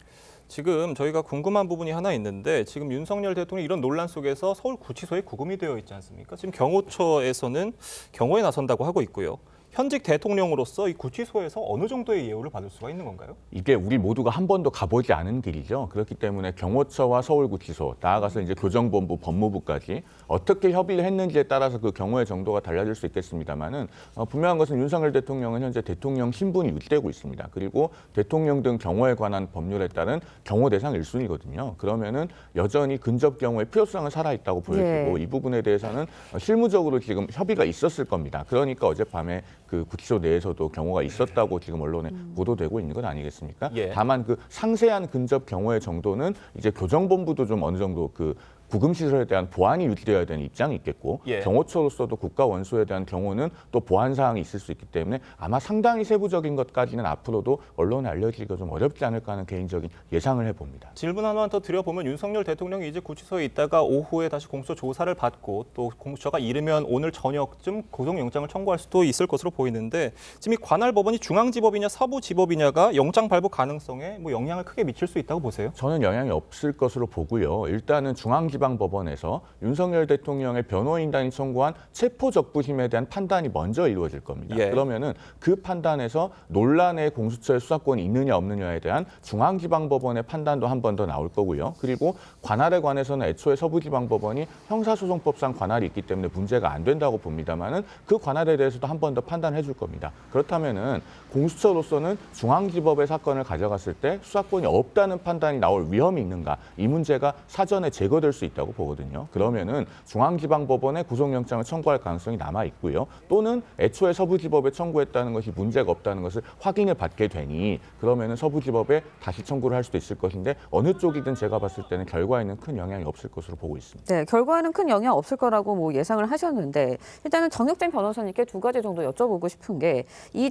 지금 저희가 궁금한 부분이 하나 있는데 지금 윤석열 대통령이 이런 논란 속에서 서울구치소에 구금이 되어 있지 않습니까? 지금 경호처에서는 경호에 나선다고 하고 있고요. 현직 대통령으로서 이 구치소에서 어느 정도의 예우를 받을 수가 있는 건가요? 이게 우리 모두가 한 번도 가보지 않은 길이죠. 그렇기 때문에 경호처와 서울구치소, 나아가서 이제 교정본부, 법무부까지 어떻게 협의를 했는지에 따라서 그 경호의 정도가 달라질 수 있겠습니다만은 분명한 것은 윤석열 대통령은 현재 대통령 신분이 유지되고 있습니다. 그리고 대통령 등 경호에 관한 법률에 따른 경호 대상 1순위거든요. 그러면은 여전히 근접 경호의 필요성은 살아있다고 보여지고 이 부분에 대해서는 실무적으로 지금 협의가 있었을 겁니다. 그러니까 어젯밤에 그 구치소 내에서도 경호가 있었다고 지금 언론에 보도되고 있는 건 아니겠습니까? 다만 그 상세한 근접 경호의 정도는 이제 교정본부도 좀 어느 정도 그 구금시설에 대한 보안이 유지되어야 되는 입장이 있겠고 경호처로서도 국가 원수에 대한 경우는 또 보안 사항이 있을 수 있기 때문에 아마 상당히 세부적인 것까지는 앞으로도 언론에 알려지기가 좀 어렵지 않을까 하는 개인적인 예상을 해봅니다. 질문 하나만 더 드려보면 윤석열 대통령이 이제 구치소에 있다가 오후에 다시 공수처 조사를 받고 또 공수처가 이르면 오늘 저녁쯤 구속영장을 청구할 수도 있을 것으로 보이는데 지금 이 관할 법원이 중앙지법이냐 서부지법이냐가 영장 발부 가능성에 영향을 크게 미칠 수 있다고 보세요? 저는 영향이 없을 것으로 보고요. 일단은 중앙지법 중앙지방법원에서 윤석열 대통령의 변호인단이 청구한 체포적부심에 대한 판단이 먼저 이루어질 겁니다. 예. 그러면은 그 판단에서 논란의 공수처의 수사권이 있느냐 없느냐에 대한 중앙지방법원의 판단도 한 번 더 나올 거고요. 그리고 관할에 관해서는 애초에 서부지방법원이 형사소송법상 관할이 있기 때문에 문제가 안 된다고 봅니다만은 그 관할에 대해서도 한 번 더 판단해 줄 겁니다. 그렇다면은 공수처로서는 중앙지법의 사건을 가져갔을 때 수사권이 없다는 판단이 나올 위험이 있는가? 이 문제가 사전에 제거될 수 있다고 보거든요. 그러면은 중앙지방법원에 구속영장을 청구할 가능성이 남아 있고요. 또는 애초에 서부지법에 청구했다는 것이 문제가 없다는 것을 확인을 받게 되니 그러면은 서부지법에 다시 청구를 할 수도 있을 것인데 어느 쪽이든 제가 봤을 때는 결과에는 큰 영향이 없을 것으로 보고 있습니다. 네, 결과에는 큰 영향 없을 거라고 뭐 예상을 하셨는데 일단은 정혁진 변호사님께 두 가지 정도 여쭤보고 싶은 게 이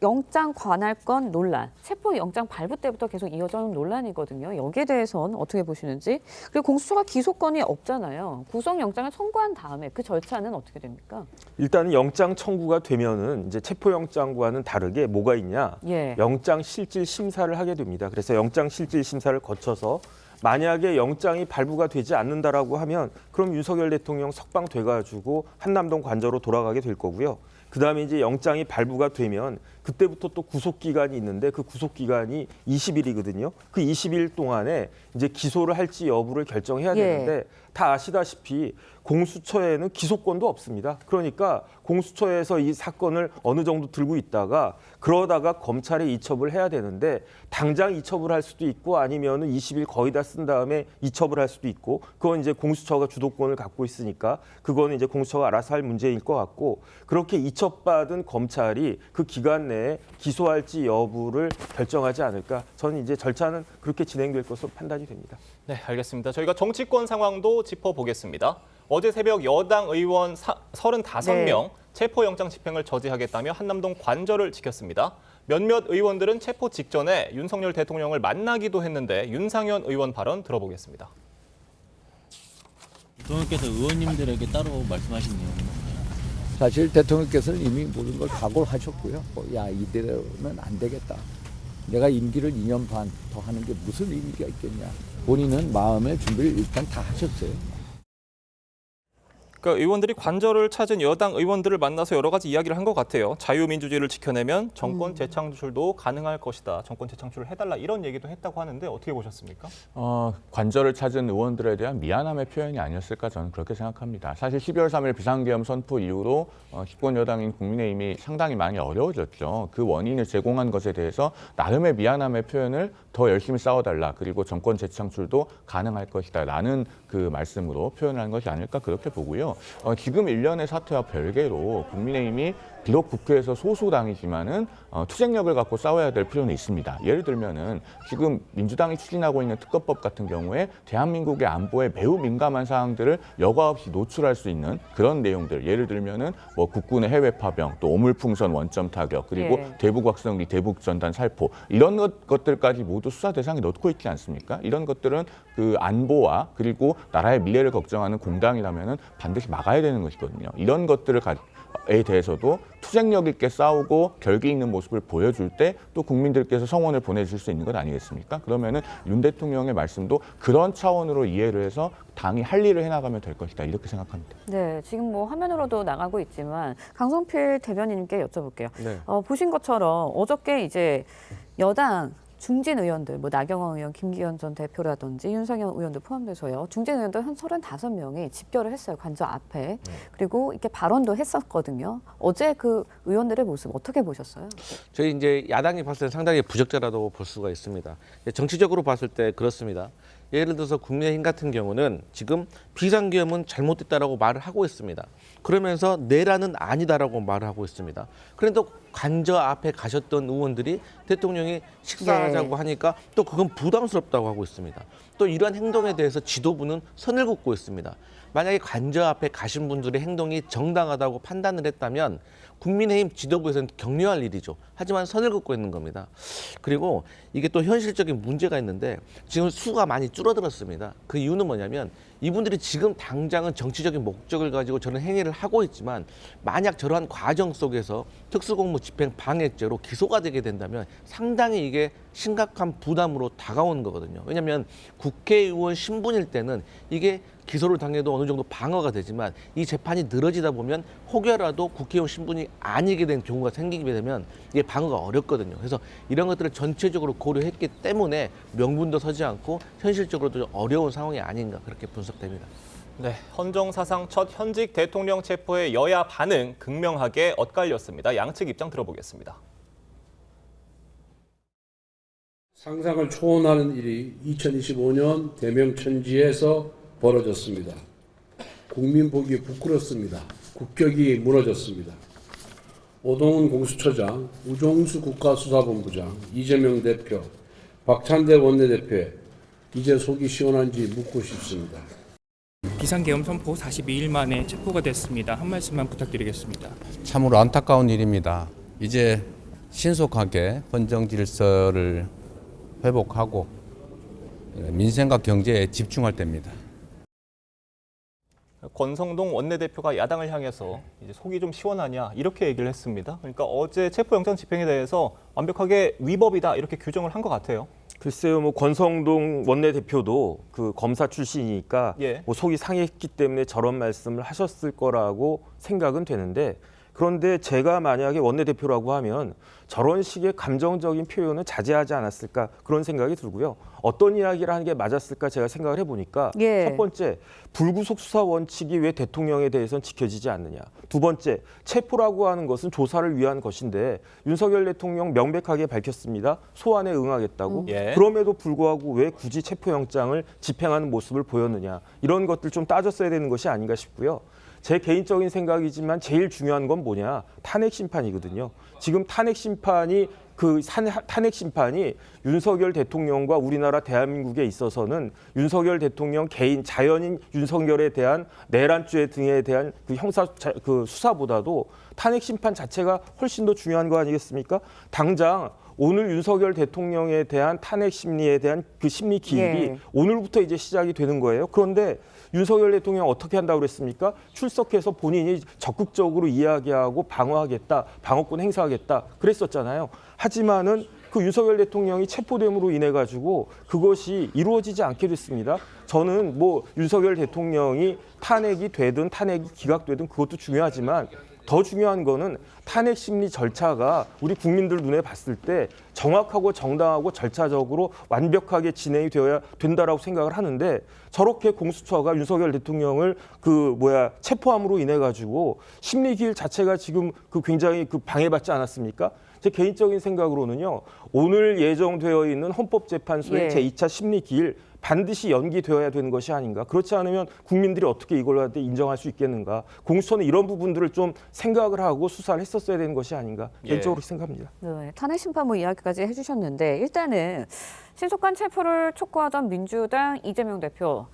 영장 관할권 논란, 체포 영장 발부 때부터 계속 이어져온 논란이거든요. 여기에 대해서는 어떻게 보시는지, 그리고 공수처가 기소권이 없잖아요. 구속영장을 청구한 다음에 그 절차는 어떻게 됩니까? 일단은 영장 청구가 되면은 이제 체포영장과는 다르게 뭐가 있냐? 예. 영장 실질 심사를 하게 됩니다. 그래서 영장 실질 심사를 거쳐서 만약에 영장이 발부가 되지 않는다라고 하면 그럼 윤석열 대통령 석방돼가지고 한남동 관저로 돌아가게 될 거고요. 그다음에 이제 영장이 발부가 되면 그때부터 또 구속기간이 있는데 그 구속기간이 20일이거든요. 그 20일 동안에 이제 기소를 할지 여부를 결정해야 되는데 다 아시다시피 공수처에는 기소권도 없습니다. 그러니까 공수처에서 이 사건을 어느 정도 들고 있다가 그러다가 검찰에 이첩을 해야 되는데 당장 이첩을 할 수도 있고 아니면은 20일 거의 다 쓴 다음에 이첩을 할 수도 있고 그건 이제 공수처가 주도권을 갖고 있으니까 그거는 이제 공수처가 알아서 할 문제일 것 같고 그렇게 이첩받은 검찰이 그 기간 내에 기소할지 여부를 결정하지 않을까. 저는 이제 절차는 그렇게 진행될 것으로 판단이 됩니다. 네, 알겠습니다. 저희가 정치권 상황도 짚어보겠습니다. 어제 새벽 여당 의원 35명 체포영장 집행을 저지하겠다며 한남동 관저를 지켰습니다. 몇몇 의원들은 체포 직전에 윤석열 대통령을 만나기도 했는데 윤상현 의원 발언 들어보겠습니다. 대통령께서 의원님들에게 따로 말씀하신 내용은 없나요? 사실 대통령께서는 이미 모든 걸 각오를 하셨고요. 야, 이대로는 안 되겠다. 내가 임기를 2년 반 더 하는 게 무슨 의미가 있겠냐. 본인은 마음의 준비를 일단 다 하셨어요. 그러니까 의원들이 관저를 찾은 여당 의원들을 만나서 여러 가지 이야기를 한 것 같아요. 자유민주주의를 지켜내면 정권 재창출도 가능할 것이다. 정권 재창출을 해달라 이런 얘기도 했다고 하는데 어떻게 보셨습니까? 관저를 찾은 의원들에 대한 미안함의 표현이 아니었을까 저는 그렇게 생각합니다. 사실 12월 3일 비상계엄 선포 이후로 집권 여당인 국민의힘이 상당히 많이 어려워졌죠. 그 원인을 제공한 것에 대해서 나름의 미안함의 표현을 더 열심히 싸워달라. 그리고 정권 재창출도 가능할 것이다. 라는 그 말씀으로 표현을 한 것이 아닐까 그렇게 보고요. 지금 일련의 사태와 별개로 국민의힘이 비록 국회에서 소수당이지만은 투쟁력을 갖고 싸워야 될 필요는 있습니다. 예를 들면은 지금 민주당이 추진하고 있는 특검법 같은 경우에 대한민국의 안보에 매우 민감한 사항들을 여과 없이 노출할 수 있는 그런 내용들. 예를 들면은 뭐 국군의 해외 파병, 또 오물풍선 원점 타격, 그리고 대북 확성기, 대북 전단 살포 이런 것들까지 모두 수사 대상에 넣고 있지 않습니까? 이런 것들은 그 안보와 그리고 나라의 미래를 걱정하는 공당이라면은 반드시 막아야 되는 것이거든요. 이런 것들을 에 대해서도 투쟁력 있게 싸우고 결기 있는 모습을 보여줄 때 또 국민들께서 성원을 보내줄 수 있는 것 아니겠습니까? 그러면은 윤 대통령의 말씀도 그런 차원으로 이해를 해서 당이 할 일을 해나가면 될 것이다 이렇게 생각합니다. 네, 지금 뭐 화면으로도 나가고 있지만 강성필 대변인님께 여쭤볼게요. 네. 보신 것처럼 어저께 이제 여당 중진 의원들, 뭐 나경원 의원, 김기현 전 대표라든지 윤상현 의원도 포함돼서요. 중진 의원들 한 35명이 집결을 했어요. 관저 앞에. 그리고 이렇게 발언도 했었거든요. 어제 그 의원들의 모습 어떻게 보셨어요? 저희 이제 야당이 봤을 때 상당히 부적절하다고 볼 수가 있습니다. 정치적으로 봤을 때 그렇습니다. 예를 들어서 국민의힘 같은 경우는 지금 비상계엄은 잘못됐다라고 말을 하고 있습니다. 그러면서 내란은 아니다라고 말을 하고 있습니다. 그런데 또 관저 앞에 가셨던 의원들이 대통령이 식사하자고 하니까 또 그건 부담스럽다고 하고 있습니다. 또 이러한 행동에 대해서 지도부는 선을 긋고 있습니다. 만약에 관저 앞에 가신 분들의 행동이 정당하다고 판단을 했다면 국민의힘 지도부에서는 격려할 일이죠. 하지만 선을 긋고 있는 겁니다. 그리고 이게 또 현실적인 문제가 있는데 지금 수가 많이 줄어들었습니다. 그 이유는 뭐냐면 이분들이 지금 당장은 정치적인 목적을 가지고 저런 행위를 하고 있지만 만약 저러한 과정 속에서 특수공무 집행 방해죄로 기소가 되게 된다면 상당히 이게 심각한 부담으로 다가오는 거거든요. 왜냐하면 국회의원 신분일 때는 이게 기소를 당해도 어느 정도 방어가 되지만 이 재판이 늘어지다 보면 혹여라도 국회의원 신분이 아니게 된 경우가 생기게 되면 이게 방어가 어렵거든요. 그래서 이런 것들을 전체적으로 고려했기 때문에 명분도 서지 않고 현실적으로도 좀 어려운 상황이 아닌가 그렇게 분석됩니다. 네, 헌정사상 첫 현직 대통령 체포의 여야 반응 극명하게 엇갈렸습니다. 양측 입장 들어보겠습니다. 상상을 초월하는 일이 2025년 대명천지에서 벌어졌습니다. 국민 보기 부끄럽습니다. 국격이 무너졌습니다. 오동훈 공수처장, 우종수 국가수사본부장, 이재명 대표, 박찬대 원내대표에 이제 속이 시원한지 묻고 싶습니다. 비상계엄 선포 42일 만에 체포가 됐습니다. 한 말씀만 부탁드리겠습니다. 참으로 안타까운 일입니다. 이제 신속하게 헌정 질서를 회복하고 민생과 경제에 집중할 때입니다. 권성동 원내대표가 야당을 향해서 이제 속이 좀 시원하냐 이렇게 얘기를 했습니다. 그러니까 어제 체포영장 집행에 대해서 완벽하게 위법이다 이렇게 규정을 한 것 같아요. 글쎄요, 뭐 권성동 원내대표도 그 검사 출신이니까 뭐 속이 상했기 때문에 저런 말씀을 하셨을 거라고 생각은 되는데, 그런데 제가 만약에 원내대표라고 하면 저런 식의 감정적인 표현은 자제하지 않았을까 그런 생각이 들고요. 어떤 이야기를 하는 게 맞았을까 제가 생각을 해보니까 첫 번째, 불구속 수사 원칙이 왜 대통령에 대해서는 지켜지지 않느냐. 두 번째, 체포라고 하는 것은 조사를 위한 것인데 윤석열 대통령 명백하게 밝혔습니다. 소환에 응하겠다고. 그럼에도 불구하고 왜 굳이 체포영장을 집행하는 모습을 보였느냐. 이런 것들 좀 따졌어야 되는 것이 아닌가 싶고요. 제 개인적인 생각이지만 제일 중요한 건 뭐냐, 탄핵 심판이거든요. 지금 탄핵 심판이 윤석열 대통령과 우리나라 대한민국에 있어서는 윤석열 대통령 개인 자연인 윤석열에 대한 내란죄 등에 대한 그 형사 수사보다도 탄핵 심판 자체가 훨씬 더 중요한 거 아니겠습니까? 당장 오늘 윤석열 대통령에 대한 탄핵 심리에 대한 그 심리 기일이 오늘부터 이제 시작이 되는 거예요. 그런데 윤석열 대통령 어떻게 한다고 그랬습니까? 출석해서 본인이 적극적으로 이야기하고 방어하겠다, 방어권 행사하겠다 그랬었잖아요. 하지만은 그 윤석열 대통령이 체포됨으로 인해 가지고 그것이 이루어지지 않게 됐습니다. 저는 뭐 윤석열 대통령이 탄핵이 되든 탄핵이 기각되든 그것도 중요하지만 더 중요한 거는 탄핵 심리 절차가 우리 국민들 눈에 봤을 때 정확하고 정당하고 절차적으로 완벽하게 진행이 되어야 된다라고 생각을 하는데, 저렇게 공수처가 윤석열 대통령을 체포함으로 인해 가지고 심리 기일 자체가 지금 굉장히 방해받지 않았습니까? 제 개인적인 생각으로는요, 오늘 예정되어 있는 헌법재판소의 제2차 심리 기일 반드시 연기되어야 되는 것이 아닌가. 그렇지 않으면 국민들이 어떻게 이걸 인정할 수 있겠는가. 공수처는 이런 부분들을 좀 생각을 하고 수사를 했었어야 되는 것이 아닌가. 개인적으로 생각합니다. 네, 탄핵 심판 이야기까지 해주셨는데, 일단은 신속한 체포를 촉구하던 민주당 이재명 대표,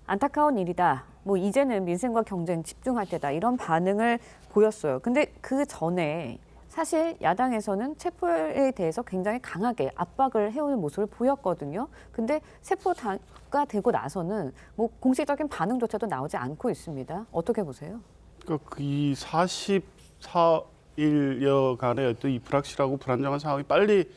안타까운 일이다. 이제는 민생과 경쟁 집중할 때다. 이런 반응을 보였어요. 근데 그 전에 사실 야당에서는 체포에 대해서 굉장히 강하게 압박을 해오는 모습을 보였거든요. 근데 체포가 되고 나서는 공식적인 반응조차도 나오지 않고 있습니다. 어떻게 보세요? 그러니까 이 44일여간의 또 이 불확실하고 불안정한 상황이 빨리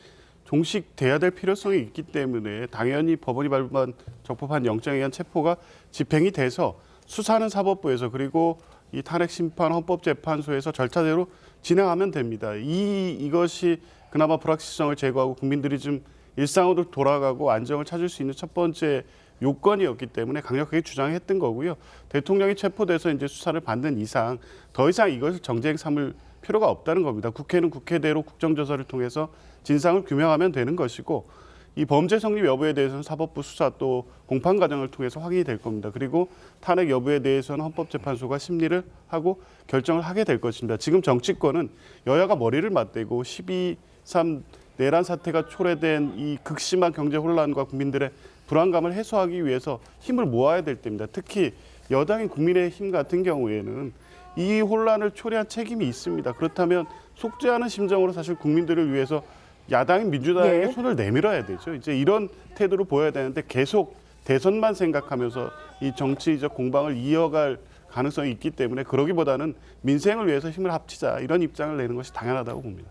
종식돼야 될 필요성이 있기 때문에 당연히 법원이 발부한 적법한 영장에 의한 체포가 집행이 돼서 수사는 사법부에서, 그리고 이 탄핵 심판 헌법재판소에서 절차대로 진행하면 됩니다. 이것이 그나마 불확실성을 제거하고 국민들이 좀 일상으로 돌아가고 안정을 찾을 수 있는 첫 번째 요건이었기 때문에 강력하게 주장했던 거고요. 대통령이 체포돼서 이제 수사를 받는 이상 더 이상 이것을 정쟁 삼을 필요가 없다는 겁니다. 국회는 국회대로 국정조사를 통해서 진상을 규명하면 되는 것이고, 이 범죄 성립 여부에 대해서는 사법부 수사 또 공판 과정을 통해서 확인이 될 겁니다. 그리고 탄핵 여부에 대해서는 헌법재판소가 심리를 하고 결정을 하게 될 것입니다. 지금 정치권은 여야가 머리를 맞대고 12.3 내란 사태가 초래된 이 극심한 경제 혼란과 국민들의 불안감을 해소하기 위해서 힘을 모아야 될 때입니다. 특히 여당인 국민의힘 같은 경우에는 이 혼란을 초래한 책임이 있습니다. 그렇다면 속죄하는 심정으로 사실 국민들을 위해서 야당인 민주당에게 손을 내밀어야 되죠. 이제 이런 태도를 보여야 되는데 계속 대선만 생각하면서 이 정치적 공방을 이어갈 가능성이 있기 때문에 그러기보다는 민생을 위해서 힘을 합치자 이런 입장을 내는 것이 당연하다고 봅니다.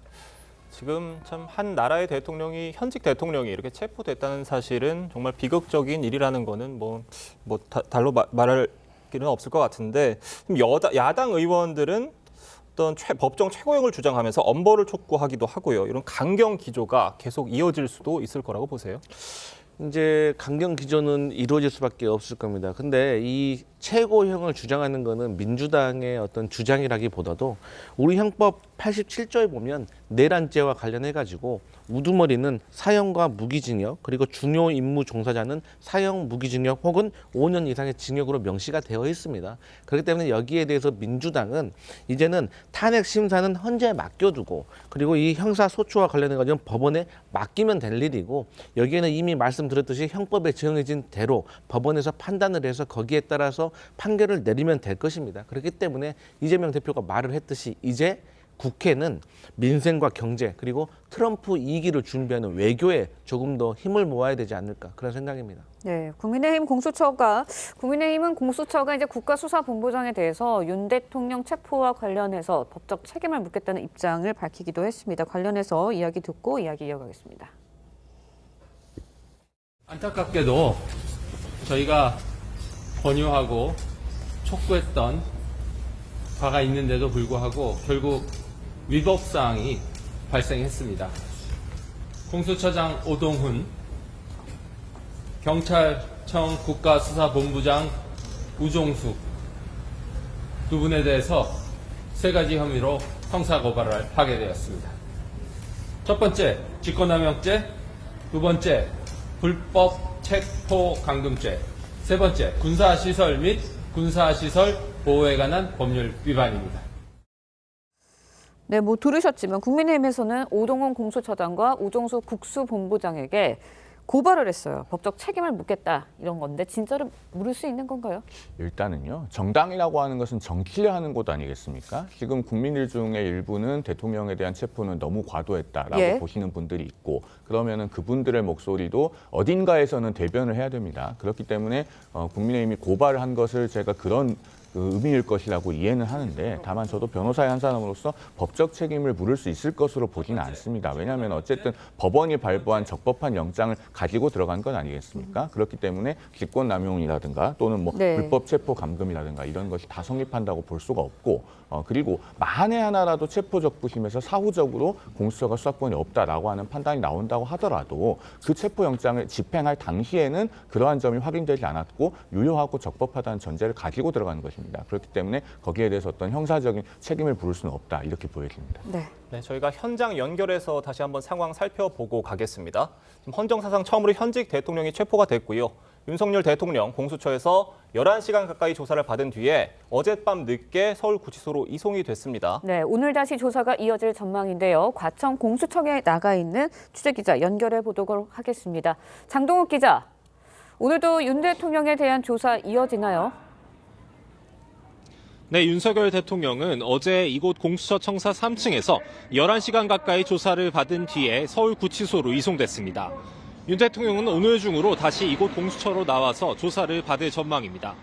지금 참 한 나라의 대통령이 현직 대통령이 이렇게 체포됐다는 사실은 정말 비극적인 일이라는 거는 달로 말할 길은 없을 것 같은데 야당 의원들은 어떤 법정 최고형을 주장하면서 엄벌을 촉구하기도 하고요. 이런 강경 기조가 계속 이어질 수도 있을 거라고 보세요? 이제 강경 기조는 이루어질 수밖에 없을 겁니다. 근데 이 최고형을 주장하는 거는 민주당의 어떤 주장이라기보다도 우리 형법 87조에 보면 내란죄와 관련해 가지고 우두머리는 사형과 무기징역, 그리고 중요 임무 종사자는 사형, 무기징역 혹은 5년 이상의 징역으로 명시가 되어 있습니다. 그렇기 때문에 여기에 대해서 민주당은 이제는 탄핵 심사는 헌재에 맡겨두고, 그리고 이 형사 소추와 관련해 가지고 법원에 맡기면 될 일이고, 여기에는 이미 말씀드렸듯이 형법에 정해진 대로 법원에서 판단을 해서 거기에 따라서 판결을 내리면 될 것입니다. 그렇기 때문에 이재명 대표가 말을 했듯이 이제 국회는 민생과 경제, 그리고 트럼프 2기를 준비하는 외교에 조금 더 힘을 모아야 되지 않을까, 그런 생각입니다. 네, 국민의힘은 공수처가 이제 국가수사본부장에 대해서 윤 대통령 체포와 관련해서 법적 책임을 묻겠다는 입장을 밝히기도 했습니다. 관련해서 이야기 듣고 이야기 이어가겠습니다. 안타깝게도 저희가 권유하고 촉구했던 바가 있는데도 불구하고 결국 위법사항이 발생했습니다. 공수처장 오동훈, 경찰청 국가수사본부장 우종수 두 분에 대해서 세 가지 혐의로 형사고발을 하게 되었습니다. 첫 번째, 직권남용죄, 두 번째, 불법 체포 감금죄, 세 번째, 군사시설 및 군사시설 보호에 관한 법률 위반입니다. 네, 들으셨지만 국민의힘에서는 오동훈 공수처장과 우종수 국수본부장에게 고발을 했어요. 법적 책임을 묻겠다 이런 건데 진짜로 물을 수 있는 건가요? 일단은요. 정당이라고 하는 것은 정치를 하는 곳 아니겠습니까? 지금 국민들 중에 일부는 대통령에 대한 체포는 너무 과도했다라고 보시는 분들이 있고, 그러면은 그분들의 목소리도 어딘가에서는 대변을 해야 됩니다. 그렇기 때문에 국민의힘이 고발을 한 것을 제가 그런 의미일 것이라고 이해는 하는데, 다만 저도 변호사의 한 사람으로서 법적 책임을 물을 수 있을 것으로 보지는 않습니다. 왜냐하면 어쨌든 법원이 발부한 적법한 영장을 가지고 들어간 건 아니겠습니까? 그렇기 때문에 직권남용이라든가 또는 불법 체포 감금이라든가 이런 것이 다 성립한다고 볼 수가 없고, 그리고 만에 하나라도 체포적부심에서 사후적으로 공수처가 수사권이 없다라고 하는 판단이 나온다고 하더라도 그 체포영장을 집행할 당시에는 그러한 점이 확인되지 않았고 유효하고 적법하다는 전제를 가지고 들어가는 것입니다. 그렇기 때문에 거기에 대해서 어떤 형사적인 책임을 물을 수는 없다, 이렇게 보여집니다. 네, 저희가 현장 연결해서 다시 한번 상황 살펴보고 가겠습니다. 지금 헌정사상 처음으로 현직 대통령이 체포가 됐고요. 윤석열 대통령 공수처에서 11시간 가까이 조사를 받은 뒤에 어젯밤 늦게 서울구치소로 이송이 됐습니다. 네, 오늘 다시 조사가 이어질 전망인데요. 과천 공수처에 나가 있는 취재기자 연결해 보도록 하겠습니다. 장동욱 기자, 오늘도 윤 대통령에 대한 조사 이어지나요? 네, 윤석열 대통령은 어제 이곳 공수처 청사 3층에서 11시간 가까이 조사를 받은 뒤에 서울구치소로 이송됐습니다. 윤 대통령은 오늘 중으로 다시 이곳 공수처로 나와서 조사를 받을 전망입니다.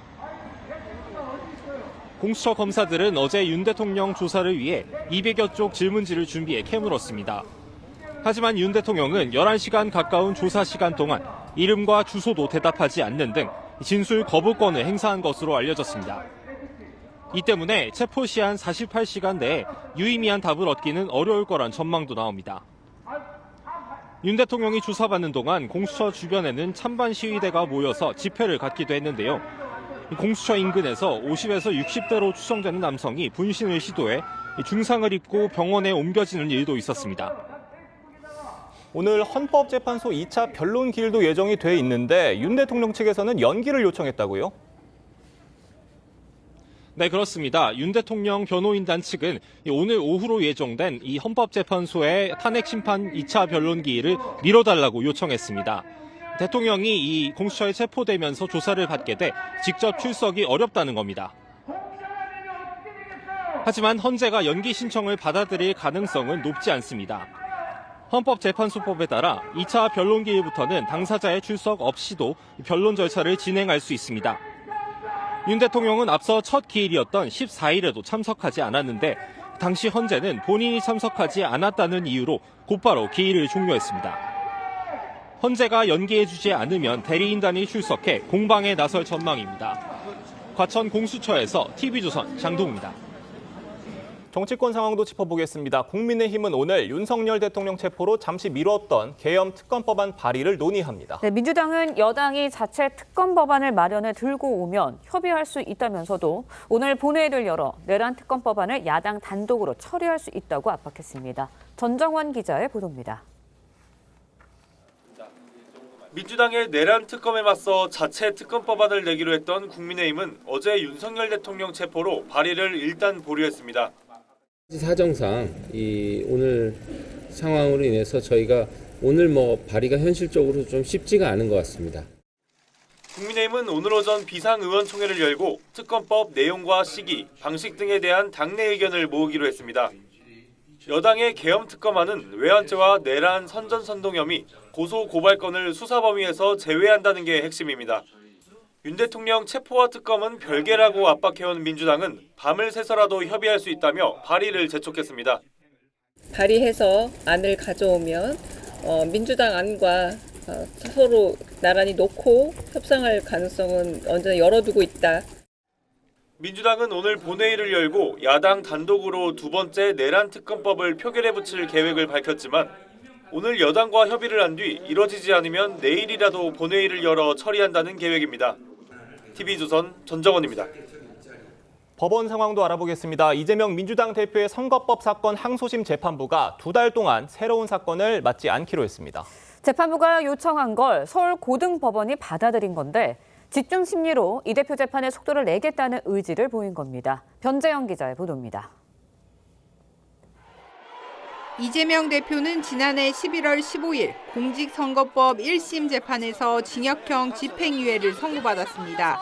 공수처 검사들은 어제 윤 대통령 조사를 위해 200여 쪽 질문지를 준비해 캐물었습니다. 하지만 윤 대통령은 11시간 가까운 조사 시간 동안 이름과 주소도 대답하지 않는 등 진술 거부권을 행사한 것으로 알려졌습니다. 이 때문에 체포 시한 48시간 내에 유의미한 답을 얻기는 어려울 거란 전망도 나옵니다. 윤 대통령이 조사받는 동안 공수처 주변에는 찬반 시위대가 모여서 집회를 갖기도 했는데요. 공수처 인근에서 50에서 60대로 추정되는 남성이 분신을 시도해 중상을 입고 병원에 옮겨지는 일도 있었습니다. 오늘 헌법재판소 2차 변론 기일도 예정이 돼 있는데 윤 대통령 측에서는 연기를 요청했다고요? 네, 그렇습니다. 윤 대통령 변호인단 측은 오늘 오후로 예정된 이 헌법재판소의 탄핵심판 2차 변론 기일을 미뤄달라고 요청했습니다. 대통령이 이 공수처에 체포되면서 조사를 받게 돼 직접 출석이 어렵다는 겁니다. 하지만 헌재가 연기 신청을 받아들일 가능성은 높지 않습니다. 헌법재판소법에 따라 2차 변론 기일부터는 당사자의 출석 없이도 변론 절차를 진행할 수 있습니다. 윤 대통령은 앞서 첫 기일이었던 14일에도 참석하지 않았는데 당시 헌재는 본인이 참석하지 않았다는 이유로 곧바로 기일을 종료했습니다. 헌재가 연기해주지 않으면 대리인단이 출석해 공방에 나설 전망입니다. 과천 공수처에서 TV조선 장동우입니다. 정치권 상황도 짚어보겠습니다. 국민의힘은 오늘 윤석열 대통령 체포로 잠시 미뤘던 계엄 특검법안 발의를 논의합니다. 네, 민주당은 여당이 자체 특검 법안을 마련해 들고 오면 협의할 수 있다면서도 오늘 본회의를 열어 내란 특검 법안을 야당 단독으로 처리할 수 있다고 압박했습니다. 전정원 기자의 보도입니다. 민주당의 내란 특검에 맞서 자체 특검 법안을 내기로 했던 국민의힘은 어제 윤석열 대통령 체포로 발의를 일단 보류했습니다. 사정상 오늘 상황으로 인해서 저희가 오늘 발의가 현실적으로 좀 쉽지가 않은 것 같습니다. 국민의힘은 오늘 오전 비상의원총회를 열고 특검법 내용과 시기, 방식 등에 대한 당내 의견을 모으기로 했습니다. 여당의 계엄 특검안은 외환죄와 내란 선전선동 혐의, 고소 고발건을 수사 범위에서 제외한다는 게 핵심입니다. 윤 대통령 체포와 특검은 별개라고 압박해온 민주당은 밤을 새서라도 협의할 수 있다며 발의를 재촉했습니다. 발의해서 안을 가져오면 민주당 안과 서로 나란히 놓고 협상할 가능성은 언제나 열어두고 있다. 민주당은 오늘 본회의를 열고 야당 단독으로 두 번째 내란 특검법을 표결에 붙일 계획을 밝혔지만 오늘 여당과 협의를 한 뒤 이뤄지지 않으면 내일이라도 본회의를 열어 처리한다는 계획입니다. TV조선 전정원입니다. 법원 상황도 알아보겠습니다. 이재명 민주당 대표의 선거법 사건 항소심 재판부가 2달 동안 새로운 사건을 맡지 않기로 했습니다. 재판부가 요청한 걸 서울고등법원이 받아들인 건데 집중 심리로 이 대표 재판의 속도를 내겠다는 의지를 보인 겁니다. 변재영 기자의 보도입니다. 이재명 대표는 지난해 11월 15일 공직선거법 1심 재판에서 징역형 집행유예를 선고받았습니다.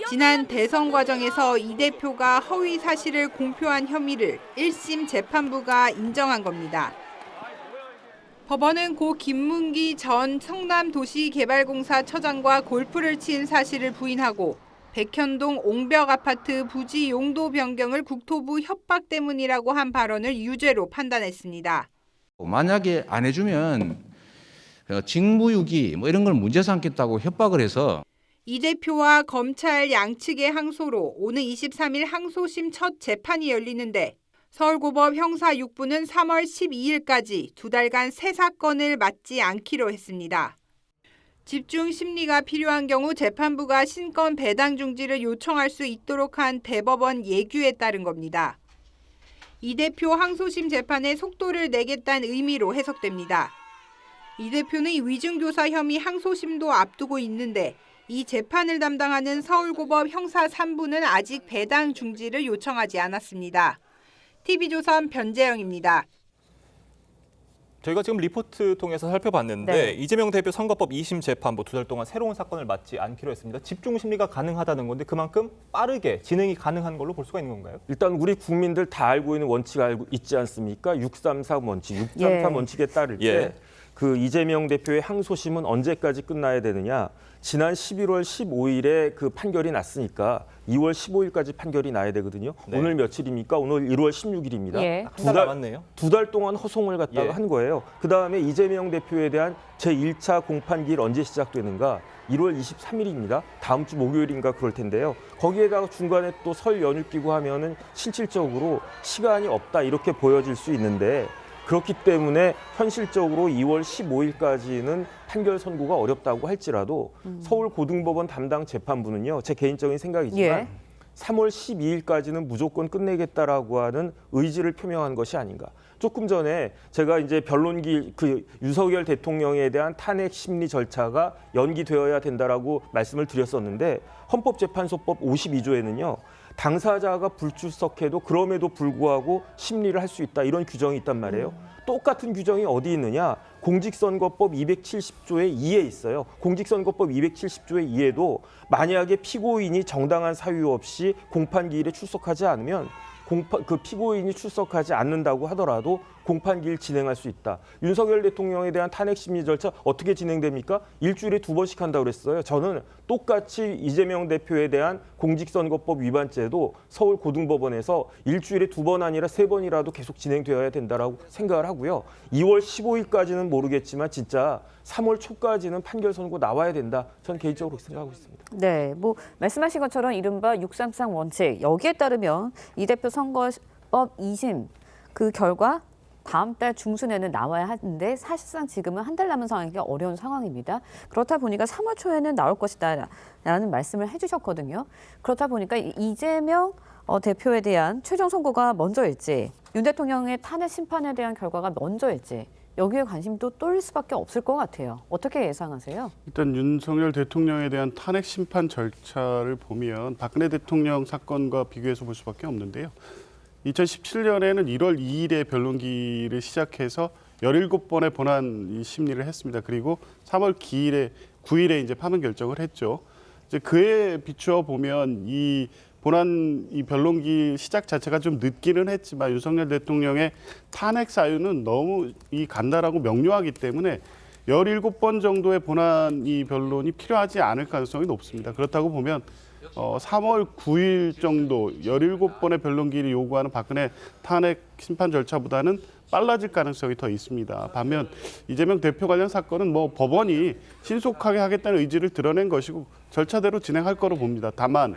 지난 대선 과정에서 이 대표가 허위 사실을 공표한 혐의를 1심 재판부가 인정한 겁니다. 법원은 고 김문기 전 성남도시개발공사 처장과 골프를 친 사실을 부인하고 백현동 옹벽 아파트 부지 용도 변경을 국토부 협박 때문이라고 한 발언을 유죄로 판단했습니다. 만약에 안 해주면 직무유기 이런 걸 문제 삼겠다고 협박을 해서 이 대표와 검찰 양측의 항소로 오는 23일 항소심 첫 재판이 열리는데 서울고법 형사 6부는 3월 12일까지 2달간 새 사건을 맡지 않기로 했습니다. 집중 심리가 필요한 경우 재판부가 신건 배당 중지를 요청할 수 있도록 한 대법원 예규에 따른 겁니다. 이 대표 항소심 재판에 속도를 내겠다는 의미로 해석됩니다. 이 대표는 위증교사 혐의 항소심도 앞두고 있는데 이 재판을 담당하는 서울고법 형사 3부는 아직 배당 중지를 요청하지 않았습니다. TV조선 변재영입니다. 저희가 지금 리포트 통해서 살펴봤는데 네. 이재명 대표 선거법 2심 재판부 2달 동안 새로운 사건을 맡지 않기로 했습니다. 집중 심리가 가능하다는 건데 그만큼 빠르게 진행이 가능한 걸로 볼 수가 있는 건가요? 일단 우리 국민들 다 알고 있는 원칙 알고 있지 않습니까? 633 원칙, 633 원칙에 따를 때 그 이재명 대표의 항소심은 언제까지 끝나야 되느냐? 지난 11월 15일에 그 판결이 났으니까 2월 15일까지 판결이 나야 되거든요. 네. 오늘 며칠입니까? 오늘 1월 16일입니다. 예. 한 달 남았네요. 2달 동안 허송을 갖다가 한 거예요. 그다음에 이재명 대표에 대한 제1차 공판기일 언제 시작되는가? 1월 23일입니다. 다음 주 목요일인가 그럴 텐데요. 거기에다가 중간에 또 설 연휴 끼고 하면은 실질적으로 시간이 없다 이렇게 보여질 수 있는데 그렇기 때문에 현실적으로 2월 15일까지는 판결 선고가 어렵다고 할지라도 서울고등법원 담당 재판부는요. 제 개인적인 생각이지만 3월 12일까지는 무조건 끝내겠다라고 하는 의지를 표명한 것이 아닌가. 조금 전에 제가 이제 변론기 윤석열 대통령에 대한 탄핵 심리 절차가 연기되어야 된다라고 말씀을 드렸었는데 헌법재판소법 52조에는요. 당사자가 불출석해도 그럼에도 불구하고 심리를 할 수 있다 이런 규정이 있단 말이에요. 똑같은 규정이 어디 있느냐? 공직선거법 270조의 2에 있어요. 공직선거법 270조의 2에도 만약에 피고인이 정당한 사유 없이 공판기일에 출석하지 않으면 그 피고인이 출석하지 않는다고 하더라도 공판기일 진행할 수 있다. 윤석열 대통령에 대한 탄핵 심리 절차 어떻게 진행됩니까? 일주일에 2번씩 한다고 그랬어요. 저는 똑같이 이재명 대표에 대한 공직선거법 위반죄도 서울 고등법원에서 일주일에 2번 아니라 3번이라도 계속 진행되어야 된다라고 생각을 하고요. 2월 15일까지는 모르겠지만 진짜 3월 초까지는 판결 선고 나와야 된다. 전 개인적으로 생각하고 있습니다. 네, 뭐 말씀하신 것처럼 이른바 633 원칙 여기에 따르면 이 대표 선거법 2심 그 결과 다음 달 중순에는 나와야 하는데 사실상 지금은 한 달 남은 상황이기 어려운 상황입니다. 그렇다 보니까 3월 초에는 나올 것이다 라는 말씀을 해주셨거든요. 그렇다 보니까 이재명 대표에 대한 최종 선고가 먼저일지 윤 대통령의 탄핵 심판에 대한 결과가 먼저일지 여기에 관심도 쏠릴 수밖에 없을 것 같아요. 어떻게 예상하세요? 일단 윤석열 대통령에 대한 탄핵 심판 절차를 보면 박근혜 대통령 사건과 비교해서 볼 수밖에 없는데요. 2017년에는 1월 2일에 변론기를 시작해서 17번의 본안 심리를 했습니다. 그리고 3월 9일에 이제 파면 결정을 했죠. 이제 그에 비추어 보면 이 본안 이 변론기 시작 자체가 좀 늦기는 했지만 윤석열 대통령의 탄핵 사유는 너무 이 간단하고 명료하기 때문에 17번 정도의 본안 이 변론이 필요하지 않을 가능성이 높습니다. 그렇다고 보면 3월 9일 정도 17번의 변론기를 요구하는 박근혜 탄핵 심판 절차보다는 빨라질 가능성이 더 있습니다. 반면 이재명 대표 관련 사건은 뭐 법원이 신속하게 하겠다는 의지를 드러낸 것이고 절차대로 진행할 거로 봅니다. 다만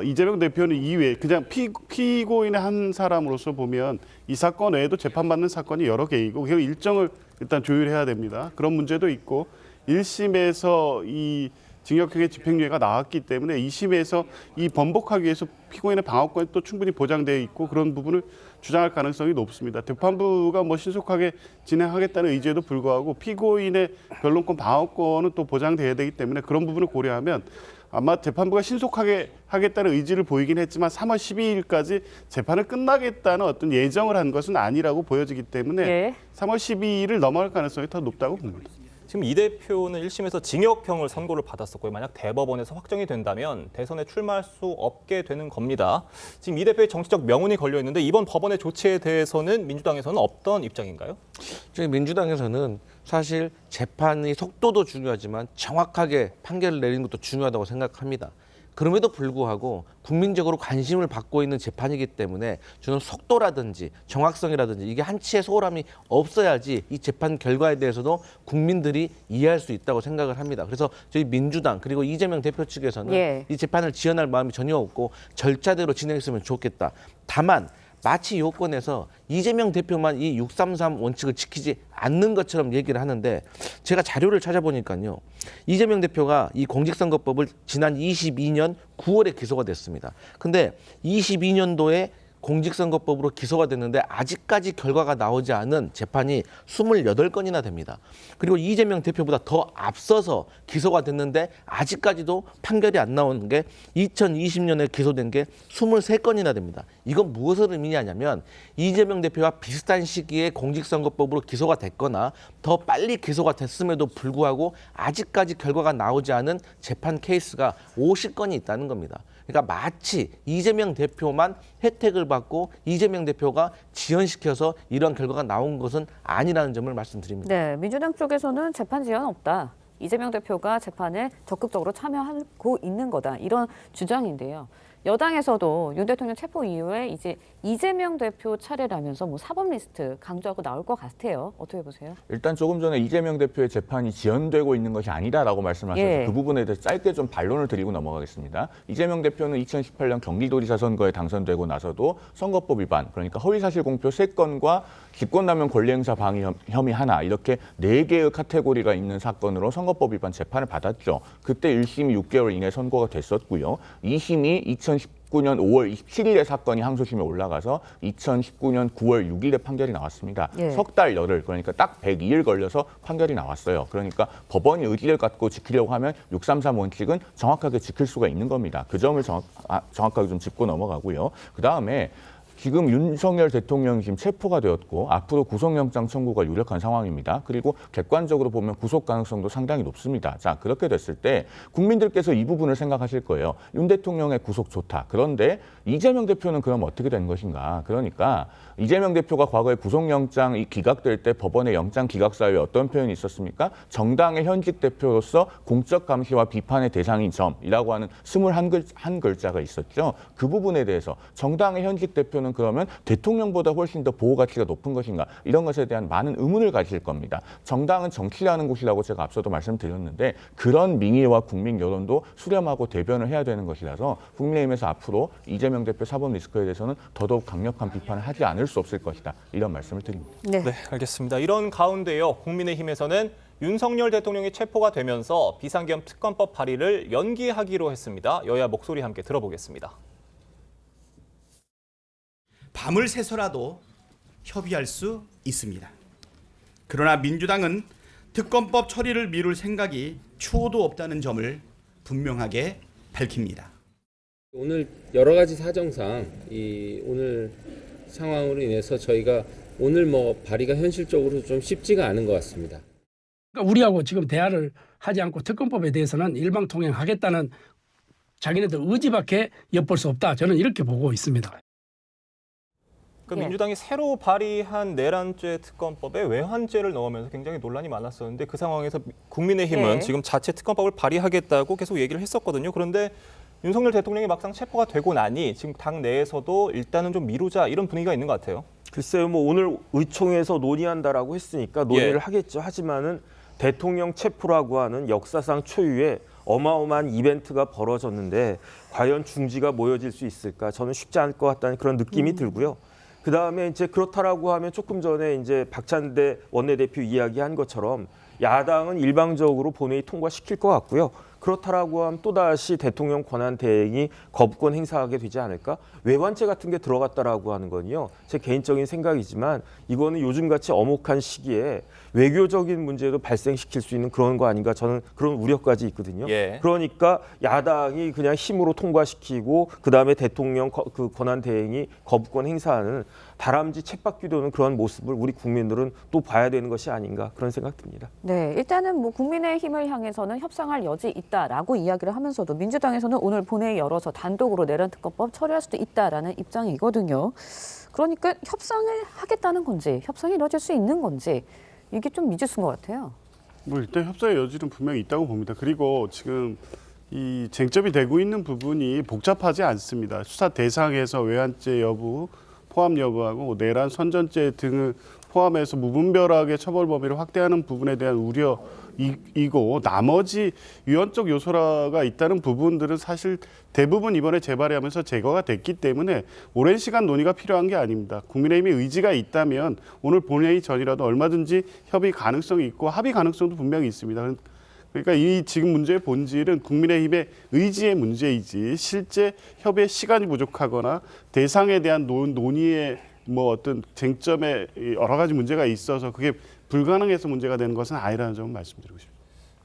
이재명 대표는 이외에 그냥 피고인의 한 사람으로서 보면 이 사건 외에도 재판받는 사건이 여러 개이고 그 일정을 일단 조율해야 됩니다. 그런 문제도 있고 1심에서 이 징역형의 집행유예가 나왔기 때문에 2심에서 이 번복하기 위해서 피고인의 방어권이 또 충분히 보장되어 있고 그런 부분을 주장할 가능성이 높습니다. 재판부가 뭐 신속하게 진행하겠다는 의지에도 불구하고 피고인의 변론권 방어권은 또 보장돼야 되기 때문에 그런 부분을 고려하면 아마 재판부가 신속하게 하겠다는 의지를 보이긴 했지만 3월 12일까지 재판을 끝나겠다는 어떤 예정을 한 것은 아니라고 보여지기 때문에 네. 3월 12일을 넘어갈 가능성이 더 높다고 봅니다. 지금 이 대표는 1심에서 징역형을 선고를 받았었고요. 만약 대법원에서 확정이 된다면 대선에 출마할 수 없게 되는 겁니다. 지금 이 대표의 정치적 명운이 걸려 있는데 이번 법원의 조치에 대해서는 민주당에서는 어떤 입장인가요? 저희 민주당에서는 사실 재판의 속도도 중요하지만 정확하게 판결을 내리는 것도 중요하다고 생각합니다. 그럼에도 불구하고 국민적으로 관심을 받고 있는 재판이기 때문에 저는 속도라든지 정확성이라든지 이게 한치의 소홀함이 없어야지 이 재판 결과에 대해서도 국민들이 이해할 수 있다고 생각을 합니다. 그래서 저희 민주당 그리고 이재명 대표 측에서는 이 재판을 지연할 마음이 전혀 없고 절차대로 진행했으면 좋겠다. 다만 마치 요건에서 이재명 대표만 이 633 원칙을 지키지 않는 것처럼 얘기를 하는데 제가 자료를 찾아보니까요. 이재명 대표가 이 공직선거법을 지난 22년 9월에 기소가 됐습니다. 근데 22년도에 공직선거법으로 기소가 됐는데 아직까지 결과가 나오지 않은 재판이 28건이나 됩니다. 그리고 이재명 대표보다 더 앞서서 기소가 됐는데 아직까지도 판결이 안 나오는 게 2020년에 기소된 게 23건이나 됩니다. 이건 무엇을 의미하냐면 이재명 대표와 비슷한 시기에 공직선거법으로 기소가 됐거나 더 빨리 기소가 됐음에도 불구하고 아직까지 결과가 나오지 않은 재판 케이스가 50건이 있다는 겁니다. 그러니까 마치 이재명 대표만 혜택을 받고 이재명 대표가 지연시켜서 이런 결과가 나온 것은 아니라는 점을 말씀드립니다. 네, 민주당 쪽에서는 재판 지연 없다. 이재명 대표가 재판에 적극적으로 참여하고 있는 거다. 이런 주장인데요. 여당에서도 윤 대통령 체포 이후에 이제 이재명 대표 차례라면서 뭐 사법 리스트 강조하고 나올 것 같아요. 어떻게 보세요? 일단 조금 전에 이재명 대표의 재판이 지연되고 있는 것이 아니다라고 말씀하셔서 그 부분에 대해서 짧게 좀 반론을 드리고 넘어가겠습니다. 이재명 대표는 2018년 경기도지사 선거에 당선되고 나서도 선거법 위반, 그러니까 허위사실 공표 3건과 직권남용 권리행사 방해 혐의 하나 이렇게 4개의 카테고리가 있는 사건으로 선거법 위반 재판을 받았죠. 그때 1심이 6개월 이내 선고가 됐었고요. 2심이 2019년 5월 27일에 사건이 항소심에 올라가서 2019년 9월 6일에 판결이 나왔습니다. 석 달 열흘, 그러니까 딱 102일 걸려서 판결이 나왔어요. 그러니까 법원이 의지를 갖고 지키려고 하면 633 원칙은 정확하게 지킬 수가 있는 겁니다. 그 점을 정확하게 좀 짚고 넘어가고요. 그다음에 지금 윤석열 대통령이 지금 체포가 되었고 앞으로 구속영장 청구가 유력한 상황입니다. 그리고 객관적으로 보면 구속 가능성도 상당히 높습니다. 자, 그렇게 됐을 때 국민들께서 이 부분을 생각하실 거예요. 윤 대통령의 구속 좋다. 그런데 이재명 대표는 그럼 어떻게 된 것인가? 그러니까 이재명 대표가 과거에 구속영장이 기각될 때 법원의 영장 기각 사유에 어떤 표현이 있었습니까? 정당의 현직 대표로서 공적 감시와 비판의 대상인 점이라고 하는 21글자가 있었죠. 그 부분에 대해서 정당의 현직 대표는 그러면 대통령보다 훨씬 더 보호 가치가 높은 것인가? 이런 것에 대한 많은 의문을 가질 겁니다. 정당은 정치라는 곳이라고 제가 앞서도 말씀드렸는데 그런 민의와 국민 여론도 수렴하고 대변을 해야 되는 것이라서 국민의힘에서 앞으로 이재명 대표 사법 리스크에 대해서는 더더욱 강력한 비판을 하지 않을 수 없을 것이다. 이런 말씀을 드립니다. 네, 알겠습니다. 이런 가운데요. 국민의힘에서는 윤석열 대통령이 체포가 되면서 비상계엄 특검법 발의를 연기하기로 했습니다. 여야 목소리 함께 들어보겠습니다. 밤을 새서라도 협의할 수 있습니다. 그러나 민주당은 특검법 처리를 미룰 생각이 추호도 없다는 점을 분명하게 밝힙니다. 오늘 여러 가지 사정상 오늘 상황으로 인해서 저희가 오늘 발의가 현실적으로 좀 쉽지가 않은 것 같습니다. 그러니까 우리하고 지금 대화를 하지 않고 특검법에 대해서는 일방통행하겠다는 자기네들 의지밖에 엿볼 수 없다. 저는 이렇게 보고 있습니다. 민주당이 새로 발의한 내란죄 특검법에 외환죄를 넣으면서 굉장히 논란이 많았었는데 그 상황에서 국민의힘은 지금 자체 특검법을 발의하겠다고 계속 얘기를 했었거든요. 그런데 윤석열 대통령이 막상 체포가 되고 나니 지금 당 내에서도 일단은 좀 미루자 이런 분위기가 있는 것 같아요. 글쎄요, 오늘 의총에서 논의한다라고 했으니까 논의를 하겠죠. 하지만은 대통령 체포라고 하는 역사상 초유의 어마어마한 이벤트가 벌어졌는데 과연 중지가 모여질 수 있을까? 저는 쉽지 않을 것 같다는 그런 느낌이 들고요. 그 다음에 이제 그렇다라고 하면 조금 전에 이제 박찬대 원내대표 이야기한 것처럼 야당은 일방적으로 본회의 통과시킬 것 같고요. 그렇다라고 하면 또다시 대통령 권한 대행이 거부권 행사하게 되지 않을까? 외환죄 같은 게 들어갔다라고 하는 건요. 제 개인적인 생각이지만 이거는 요즘같이 엄혹한 시기에 외교적인 문제도 발생시킬 수 있는 그런 거 아닌가 저는 그런 우려까지 있거든요. 그러니까 야당이 그냥 힘으로 통과시키고 그다음에 대통령 그 권한 대행이 거부권 행사하는 다람쥐 쳇바퀴 도는 그런 모습을 우리 국민들은 또 봐야 되는 것이 아닌가 그런 생각 듭니다. 네, 일단은 국민의힘을 향해서는 협상할 여지 있다라고 이야기를 하면서도 민주당에서는 오늘 본회의 열어서 단독으로 내란특검법 처리할 수도 있다라는 입장이거든요. 그러니까 협상을 하겠다는 건지 협상이 이뤄질 수 있는 건지 이게 좀 미지수인 것 같아요. 일단 협상의 여지는 분명히 있다고 봅니다. 그리고 지금 이 쟁점이 되고 있는 부분이 복잡하지 않습니다. 수사 대상에서 외환죄 여부, 포함 여부하고 내란 선전죄 등을 포함해서 무분별하게 처벌 범위를 확대하는 부분에 대한 우려이고 나머지 유언적 요소가 있다는 부분들은 사실 대부분 이번에 재발의하면서 제거가 됐기 때문에 오랜 시간 논의가 필요한 게 아닙니다. 국민의힘의 의지가 있다면 오늘 본회의 전이라도 얼마든지 협의 가능성이 있고 합의 가능성도 분명히 있습니다. 그러니까 이 지금 문제의 본질은 국민의힘의 의지의 문제이지 실제 협의의 시간이 부족하거나 대상에 대한 논의의 어떤 쟁점에 여러 가지 문제가 있어서 그게 불가능해서 문제가 되는 것은 아니라는 점을 말씀드리고 싶습니다.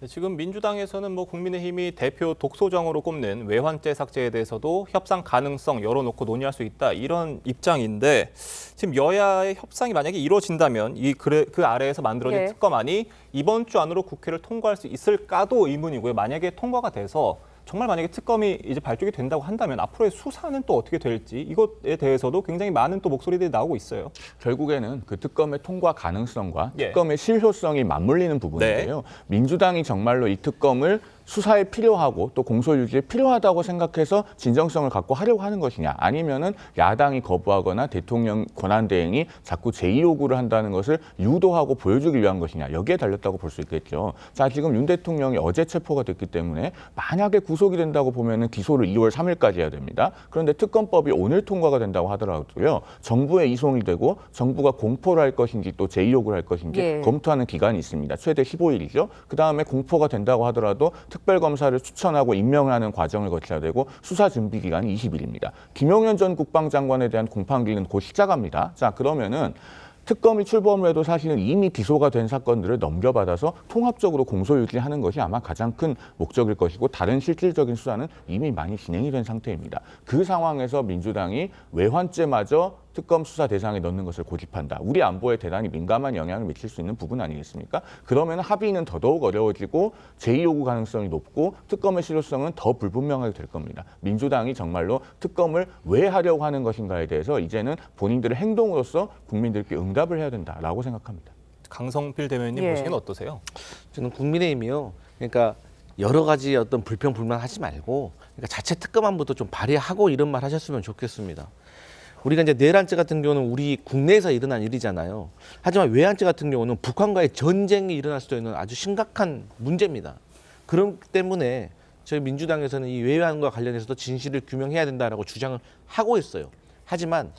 지금 민주당에서는 국민의힘이 대표 독소정으로 꼽는 외환죄 삭제에 대해서도 협상 가능성 열어놓고 논의할 수 있다 이런 입장인데 지금 여야의 협상이 만약에 이루어진다면 그 아래에서 만들어진 특검안이 이번 주 안으로 국회를 통과할 수 있을까도 의문이고요. 만약에 통과가 돼서 정말 만약에 특검이 이제 발족이 된다고 한다면 앞으로의 수사는 또 어떻게 될지 이것에 대해서도 굉장히 많은 또 목소리들이 나오고 있어요. 결국에는 그 특검의 통과 가능성과 특검의 실효성이 맞물리는 부분인데요. 민주당이 정말로 이 특검을 수사에 필요하고 또 공소 유지에 필요하다고 생각해서 진정성을 갖고 하려고 하는 것이냐 아니면은 야당이 거부하거나 대통령 권한 대행이 자꾸 제2 요구를 한다는 것을 유도하고 보여주기 위한 것이냐 여기에 달렸다고 볼 수 있겠죠. 자, 지금 윤 대통령이 어제 체포가 됐기 때문에 만약에 구속이 된다고 보면은 기소를 2월 3일까지 해야 됩니다. 그런데 특검법이 오늘 통과가 된다고 하더라도요. 정부에 이송이 되고 정부가 공포를 할 것인지 또 제2 요구를 할 것인지 검토하는 기간이 있습니다. 최대 15일이죠. 그다음에 공포가 된다고 하더라도 특별검사를 추천하고 임명하는 과정을 거쳐야 되고 수사 준비 기간이 20일입니다. 김용현 전 국방장관에 대한 공판기는 곧 시작합니다. 자, 그러면은 특검이 출범을 해도 사실은 이미 기소가 된 사건들을 넘겨받아서 통합적으로 공소유지하는 것이 아마 가장 큰 목적일 것이고 다른 실질적인 수사는 이미 많이 진행이 된 상태입니다. 그 상황에서 민주당이 외환죄마저 특검 수사 대상에 넣는 것을 고집한다. 우리 안보에 대단히 민감한 영향을 미칠 수 있는 부분 아니겠습니까? 그러면 합의는 더더욱 어려워지고 제2요구 가능성이 높고 특검의 실효성은 더 불분명하게 될 겁니다. 민주당이 정말로 특검을 왜 하려고 하는 것인가에 대해서 이제는 본인들의 행동으로서 국민들께 응답을 해야 된다라고 생각합니다. 강성필 대변인 보시기엔 어떠세요? 저는 국민의힘이요. 그러니까 여러 가지 어떤 불평 불만 하지 말고 그러니까 자체 특검안부터 좀 발의하고 이런 말 하셨으면 좋겠습니다. 우리가 이제 내란죄 같은 경우는 우리 국내에서 일어난 일이잖아요. 하지만 외환죄 같은 경우는 북한과의 전쟁이 일어날 수도 있는 아주 심각한 문제입니다. 그렇기 때문에 저희 민주당에서는 이 외환과 관련해서도 진실을 규명해야 된다라고 주장을 하고 있어요. 하지만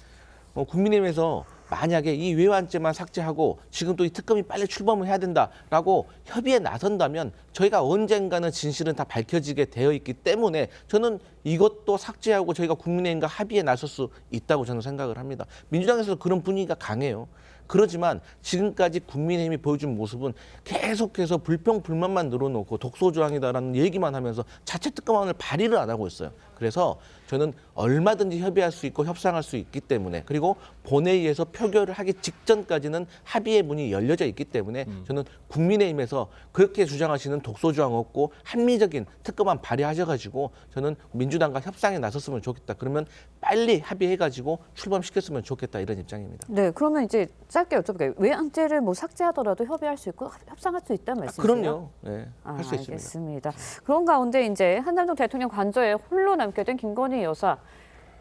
국민의힘에서 만약에 이 외환죄만 삭제하고 지금 또 이 특검이 빨리 출범을 해야 된다라고 협의에 나선다면 저희가 언젠가는 진실은 다 밝혀지게 되어 있기 때문에 저는 이것도 삭제하고 저희가 국민의힘과 합의에 나설 수 있다고 저는 생각을 합니다. 민주당에서도 그런 분위기가 강해요. 그렇지만 지금까지 국민의힘이 보여준 모습은 계속해서 불평 불만만 늘어놓고 독소조항이다라는 얘기만 하면서 자체 특검안을 발의를 안 하고 있어요. 그래서 저는 얼마든지 협의할 수 있고 협상할 수 있기 때문에 그리고 본회의에서 표결을 하기 직전까지는 합의의 문이 열려져 있기 때문에 저는 국민의힘에서 그렇게 주장하시는 독소조항 없고 합리적인 특검안 발의하셔가지고 저는 민주당과 협상에 나섰으면 좋겠다. 그러면 빨리 합의해가지고 출범시켰으면 좋겠다 이런 입장입니다. 네, 그러면 이제 짧게 여쭤볼게요. 외환죄를 뭐 삭제하더라도 협의할 수 있고 협상할 수 있다는 말씀이세요? 그럼요. 네, 할 수 있습니다. 알겠습니다. 그런 가운데 이제 한남동 대통령 관저에 홀로 남게 된 김건희 여사.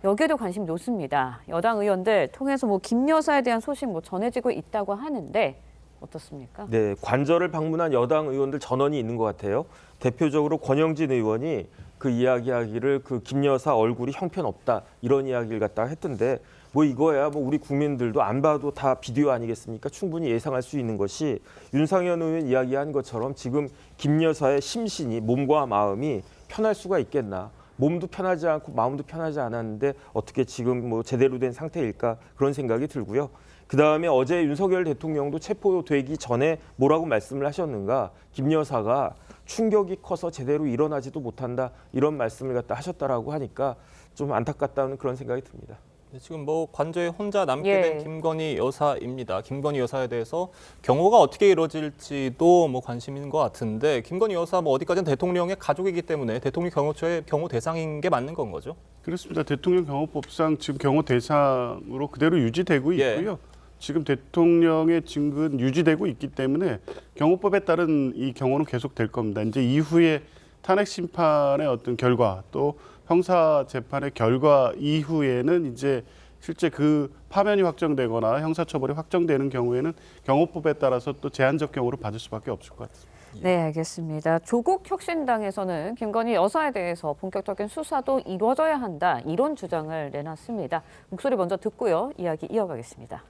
여기에도 관심이 높습니다. 여당 의원들 통해서 뭐 김 여사에 대한 소식 뭐 전해지고 있다고 하는데 어떻습니까? 네, 관저를 방문한 여당 의원들 전원이 있는 것 같아요. 대표적으로 권영진 의원이 그 이야기하기를 그 김 여사 얼굴이 형편없다 이런 이야기를 갖다가 했던데 뭐 이거야 뭐 우리 국민들도 안 봐도 다 비디오 아니겠습니까? 충분히 예상할 수 있는 것이 윤상현 의원 이야기한 것처럼 지금 김 여사의 심신이 몸과 마음이 편할 수가 있겠나? 몸도 편하지 않고 마음도 편하지 않았는데 어떻게 지금 뭐 제대로 된 상태일까 그런 생각이 들고요. 그다음에 어제 윤석열 대통령도 체포되기 전에 뭐라고 말씀을 하셨는가? 김 여사가 충격이 커서 제대로 일어나지도 못한다 이런 말씀을 갖다 하셨다라고 하니까 좀 안타깝다는 그런 생각이 듭니다. 네, 지금 뭐 관저에 혼자 남게 된 김건희 여사입니다. 김건희 여사에 대해서 경호가 어떻게 이루어질지도 뭐 관심인 것 같은데 김건희 여사 뭐 어디까지는 대통령의 가족이기 때문에 대통령 경호처의 경호 대상인 게 맞는 건 거죠? 그렇습니다. 대통령 경호법상 지금 경호 대상으로 그대로 유지되고 있고요. 지금 대통령의 증거는 유지되고 있기 때문에 경호법에 따른 이 경호는 계속될 겁니다. 이제 이후에 탄핵 심판의 어떤 결과 또 형사 재판의 결과 이후에는 이제 실제 그 파면이 확정되거나 형사처벌이 확정되는 경우에는 경호법에 따라서 또 제한적 경우를 받을 수밖에 없을 것 같습니다. 네, 알겠습니다. 조국 혁신당에서는 김건희 여사에 대해서 본격적인 수사도 이루어져야 한다 이런 주장을 내놨습니다. 목소리 먼저 듣고요. 이야기 이어가겠습니다.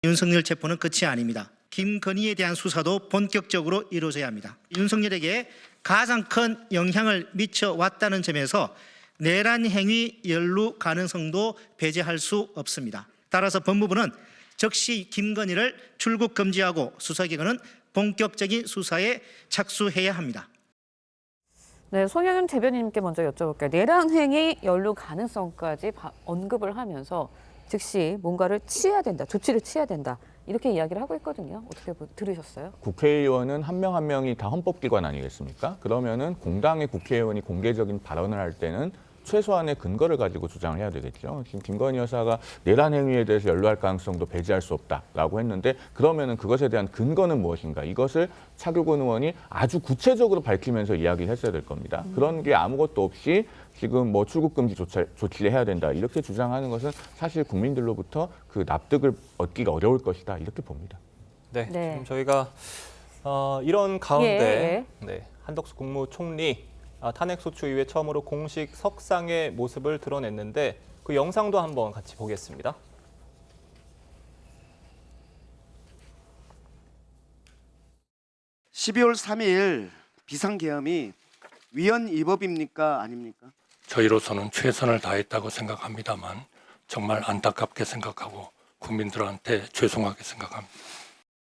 윤석열 체포는 끝이 아닙니다. 김건희에 대한 수사도 본격적으로 이루어져야 합니다. 윤석열에게 가장 큰 영향을 미쳐왔다는 점에서 내란 행위 연루 가능성도 배제할 수 없습니다. 따라서 법무부는 즉시 김건희를 출국 금지하고 수사기관은 본격적인 수사에 착수해야 합니다. 네, 송영윤 대변인님께 먼저 여쭤볼게요. 내란 행위 연루 가능성까지 언급을 하면서 즉시 뭔가를 취해야 된다, 조치를 취해야 된다. 이렇게 이야기를 하고 있거든요. 어떻게 들으셨어요? 국회의원은 한 명 한 명이 다 헌법기관 아니겠습니까? 그러면은 공당의 국회의원이 공개적인 발언을 할 때는 최소한의 근거를 가지고 주장을 해야 되겠죠. 지금 김건희 여사가 내란 행위에 대해서 연루할 가능성도 배제할 수 없다라고 했는데 그러면은 그것에 대한 근거는 무엇인가? 이것을 차규근 의원이 아주 구체적으로 밝히면서 이야기를 했어야 될 겁니다. 그런 게 아무것도 없이 지금 뭐 출국 금지 조치를 해야 된다 이렇게 주장하는 것은 사실 국민들로부터 그 납득을 얻기가 어려울 것이다 이렇게 봅니다. 네, 지금 저희가 이런 가운데 한덕수 국무총리 탄핵소추 이후에 처음으로 공식 석상의 모습을 드러냈는데 그 영상도 한번 같이 보겠습니다. (12월 3일) 비상계엄이 위헌위법입니까 아닙니까? 저희로서는 최선을 다했다고 생각합니다만 정말 안타깝게 생각하고 국민들한테 죄송하게 생각합니다.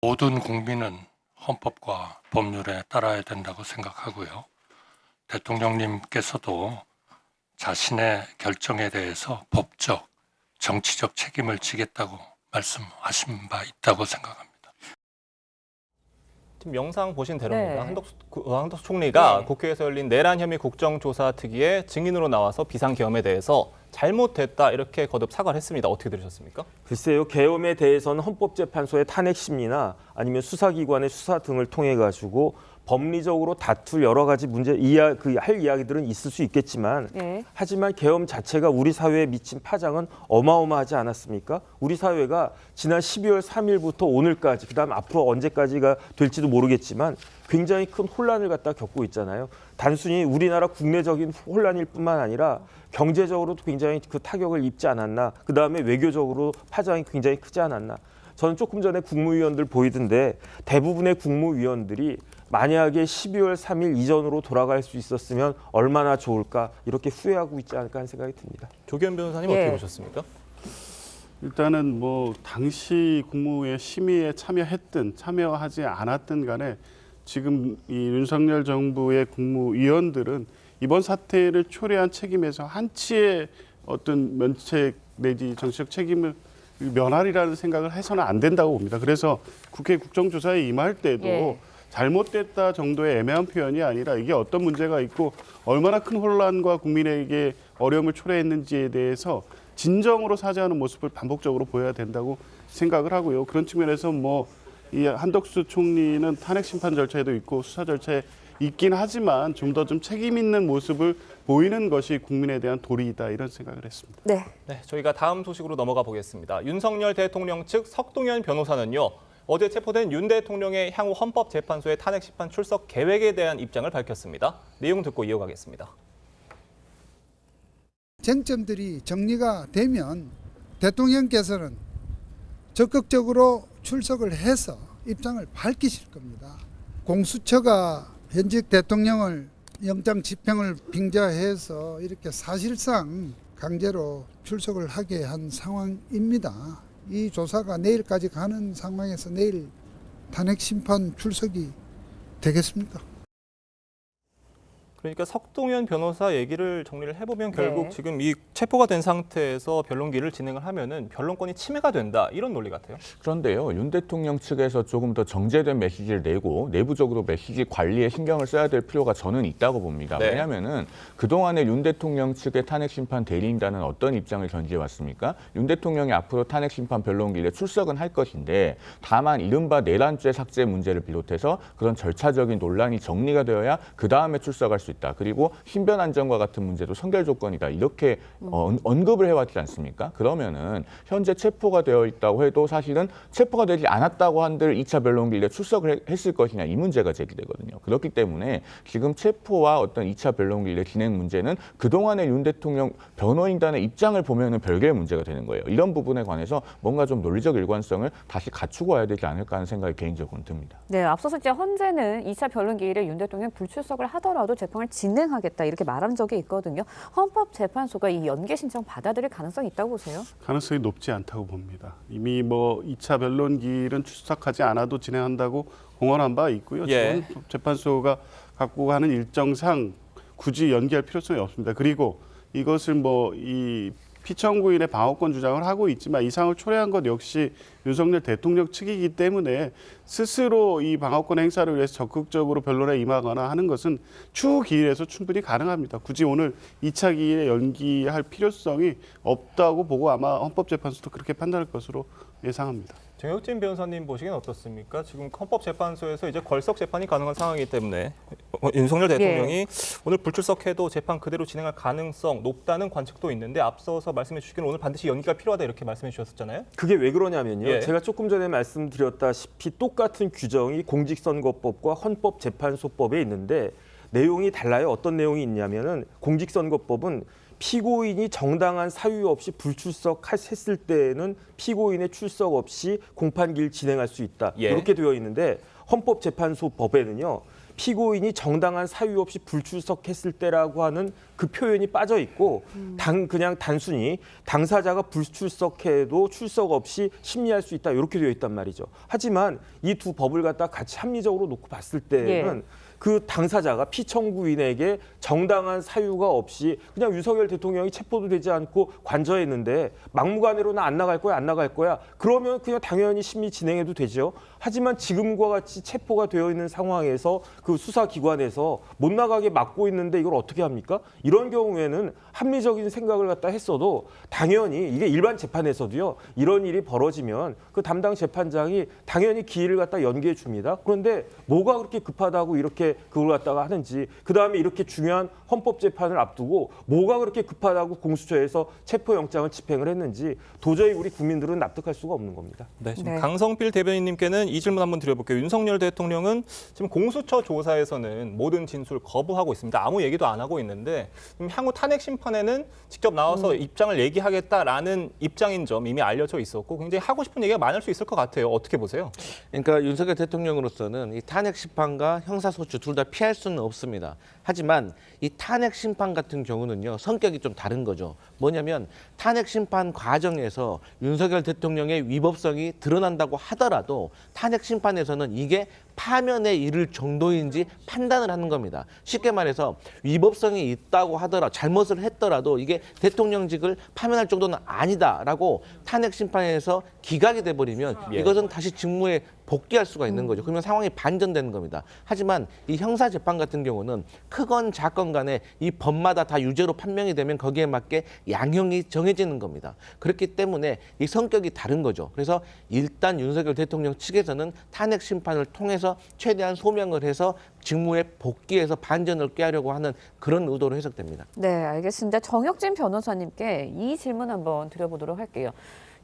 모든 국민은 헌법과 법률에 따라야 된다고 생각하고요. 대통령님께서도 자신의 결정에 대해서 법적, 정치적 책임을 지겠다고 말씀하신 바 있다고 생각합니다. 지금 영상 보신 대로입니다. 네. 한덕수 총리가 네. 국회에서 열린 내란 혐의 국정조사 특위에 증인으로 나와서 비상계엄에 대해서 잘못됐다 이렇게 거듭 사과를 했습니다. 어떻게 들으셨습니까? 글쎄요, 계엄에 대해서는 헌법재판소의 탄핵 심리나 아니면 수사기관의 수사 등을 통해 가지고 법리적으로 다툴 여러 가지 문제 할 이야기들은 있을 수 있겠지만 네. 하지만 계엄 자체가 우리 사회에 미친 파장은 어마어마하지 않았습니까? 우리 사회가 지난 12월 3일부터 오늘까지 그다음 앞으로 언제까지가 될지도 모르겠지만 굉장히 큰 혼란을 갖다 겪고 있잖아요. 단순히 우리나라 국내적인 혼란일 뿐만 아니라 경제적으로도 굉장히 그 타격을 입지 않았나. 그다음에 외교적으로 파장이 굉장히 크지 않았나. 저는 조금 전에 국무위원들 보이던데 대부분의 국무위원들이 만약에 12월 3일 이전으로 돌아갈 수 있었으면 얼마나 좋을까 이렇게 후회하고 있지 않을까 하는 생각이 듭니다. 조기현 변호사님 어떻게 보셨습니까? 일단은 뭐 당시 국무회 심의에 참여하지 않았든 간에 지금 이 윤석열 정부의 국무위원들은 이번 사태를 초래한 책임에서 한치의 어떤 면책 내지 정치적 책임을 면하리라는 생각을 해서는 안 된다고 봅니다. 그래서 국회 국정조사에 임할 때도 잘못됐다 정도의 애매한 표현이 아니라 이게 어떤 문제가 있고 얼마나 큰 혼란과 국민에게 어려움을 초래했는지에 대해서 진정으로 사죄하는 모습을 반복적으로 보여야 된다고 생각을 하고요. 그런 측면에서 뭐 이 한덕수 총리는 탄핵 심판 절차에도 있고 수사 절차에 있긴 하지만 좀 더 책임 있는 모습을 보이는 것이 국민에 대한 도리이다 이런 생각을 했습니다. 네. 네, 저희가 다음 소식으로 넘어가 보겠습니다. 윤석열 대통령 측 석동현 변호사는요. 어제 체포된 윤 대통령의 향후 헌법재판소의 탄핵 심판 출석 계획에 대한 입장을 밝혔습니다. 내용 듣고 이어가겠습니다. 쟁점들이 정리가 되면 대통령께서는 적극적으로 출석을 해서 입장을 밝히실 겁니다. 공수처가 현직 대통령을 영장 집행을 빙자해서 이렇게 사실상 강제로 출석을 하게 한 상황입니다. 이 조사가 내일까지 가는 상황에서 내일 탄핵 심판 출석이 되겠습니까? 그러니까 석동현 변호사 얘기를 정리를 해보면 결국 지금 이 체포가 된 상태에서 변론기를 진행을 하면은 변론권이 침해가 된다 이런 논리 같아요. 그런데요, 윤 대통령 측에서 조금 더 정제된 메시지를 내고 내부적으로 메시지 관리에 신경을 써야 될 필요가 저는 있다고 봅니다. 네. 왜냐하면은 그동안에 윤 대통령 측의 탄핵 심판 대리인단은 어떤 입장을 견지해 왔습니까? 윤 대통령이 앞으로 탄핵 심판 변론기일에 출석은 할 것인데 다만 이른바 내란죄 삭제 문제를 비롯해서 그런 절차적인 논란이 정리가 되어야 그 다음에 출석할 수 있다. 그리고 신변 안전과 같은 문제도 선결 조건이다. 이렇게 언급을 해왔지 않습니까? 그러면은 현재 체포가 되어 있다고 해도 사실은 체포가 되지 않았다고 한들 2차 변론기일에 출석을 했을 것이냐 이 문제가 제기되거든요. 그렇기 때문에 지금 체포와 어떤 2차 변론기일의 진행 문제는 그동안의 윤 대통령 변호인단의 입장을 보면은 별개의 문제가 되는 거예요. 이런 부분에 관해서 뭔가 좀 논리적 일관성을 다시 갖추고 와야 되지 않을까 하는 생각이 개인적으로는 듭니다. 네, 앞서서 이제 헌재는 2차 변론기일에 윤 대통령 불출석을 하더라도 재판을 진행하겠다 이렇게 말한 적이 있거든요. 헌법재판소가 이 연계 신청 받아들일 가능성이 있다고 보세요? 가능성이 높지 않다고 봅니다. 이미 뭐 2차 변론기일은 출석하지 않아도 진행한다고 공언한 바 있고요. 지금 재판소가 갖고 가는 일정상 굳이 연기할 필요성이 없습니다. 그리고 이것을 뭐 이 피청구인의 방어권 주장을 하고 있지만 이 상황을 초래한 것 역시 윤석열 대통령 측이기 때문에 스스로 이 방어권 행사를 위해서 적극적으로 변론에 임하거나 하는 것은 추후 기일에서 충분히 가능합니다. 굳이 오늘 2차 기일에 연기할 필요성이 없다고 보고 아마 헌법재판소도 그렇게 판단할 것으로 예상합니다. 정혁진 변호사님 보시기엔 어떻습니까? 지금 헌법재판소에서 이제 걸석 재판이 가능한 상황이기 때문에 윤석열 대통령이 오늘 불출석해도 재판 그대로 진행할 가능성 높다는 관측도 있는데 앞서서 말씀해 주시기는 오늘 반드시 연기가 필요하다 이렇게 말씀해 주셨었잖아요. 그게 왜 그러냐면요. 제가 조금 전에 말씀드렸다시피 똑같은 규정이 공직선거법과 헌법재판소법에 있는데 내용이 달라요. 어떤 내용이 있냐면은 공직선거법은 피고인이 정당한 사유 없이 불출석했을 때는 피고인의 출석 없이 공판기일 진행할 수 있다. 이렇게 되어 있는데 헌법재판소법에는요. 피고인이 정당한 사유 없이 불출석했을 때라고 하는 그 표현이 빠져 있고 그냥 단순히 당사자가 불출석해도 출석 없이 심리할 수 있다 이렇게 되어 있단 말이죠. 하지만 이 두 법을 갖다 같이 합리적으로 놓고 봤을 때는 그 당사자가 피청구인에게 정당한 사유가 없이 그냥 윤석열 대통령이 체포도 되지 않고 관저했는데 막무가내로는 안 나갈 거야, 안 나갈 거야. 그러면 그냥 당연히 심리 진행해도 되죠. 하지만 지금과 같이 체포가 되어 있는 상황에서 그 수사기관에서 못 나가게 막고 있는데 이걸 어떻게 합니까? 이런 경우에는 합리적인 생각을 갖다 했어도 당연히 이게 일반 재판에서도요. 이런 일이 벌어지면 그 담당 재판장이 당연히 기일을 갖다 연기해 줍니다. 그런데 뭐가 그렇게 급하다고 이렇게 그걸 갖다가 하는지, 그다음에 이렇게 중요한 헌법재판을 앞두고 뭐가 그렇게 급하다고 공수처에서 체포영장을 집행을 했는지 도저히 우리 국민들은 납득할 수가 없는 겁니다. 네, 지금 강성필 대변인님께는 이 질문 한번 드려볼게요. 윤석열 대통령은 지금 공수처 조사에서는 모든 진술 거부하고 있습니다. 아무 얘기도 안 하고 있는데 향후 탄핵 심판에는 직접 나와서 입장을 얘기하겠다라는 입장인 점 이미 알려져 있었고 굉장히 하고 싶은 얘기가 많을 수 있을 것 같아요. 어떻게 보세요? 그러니까 윤석열 대통령으로서는 이 탄핵 심판과 형사소추 둘 다 피할 수는 없습니다. 하지만 이 탄핵 심판 같은 경우는요, 성격이 좀 다른 거죠. 뭐냐면 탄핵 심판 과정에서 윤석열 대통령의 위법성이 드러난다고 하더라도 탄핵 심판에서는 이게 파면에 이를 정도인지 판단을 하는 겁니다. 쉽게 말해서 위법성이 있다고 하더라도 잘못을 했더라도 이게 대통령직을 파면할 정도는 아니다라고 탄핵 심판에서 기각이 돼버리면 이것은 다시 직무에 복귀할 수가 있는 거죠. 그러면 상황이 반전되는 겁니다. 하지만 이 형사재판 같은 경우는 크건 작건 간에 이 법마다 다 유죄로 판명이 되면 거기에 맞게 양형이 정해지는 겁니다. 그렇기 때문에 이 성격이 다른 거죠. 그래서 일단 윤석열 대통령 측에서는 탄핵 심판을 통해서 최대한 소명을 해서 직무에 복귀해서 반전을 꾀하려고 하는 그런 의도로 해석됩니다. 네, 알겠습니다. 정혁진 변호사님께 이 질문 한번 드려보도록 할게요.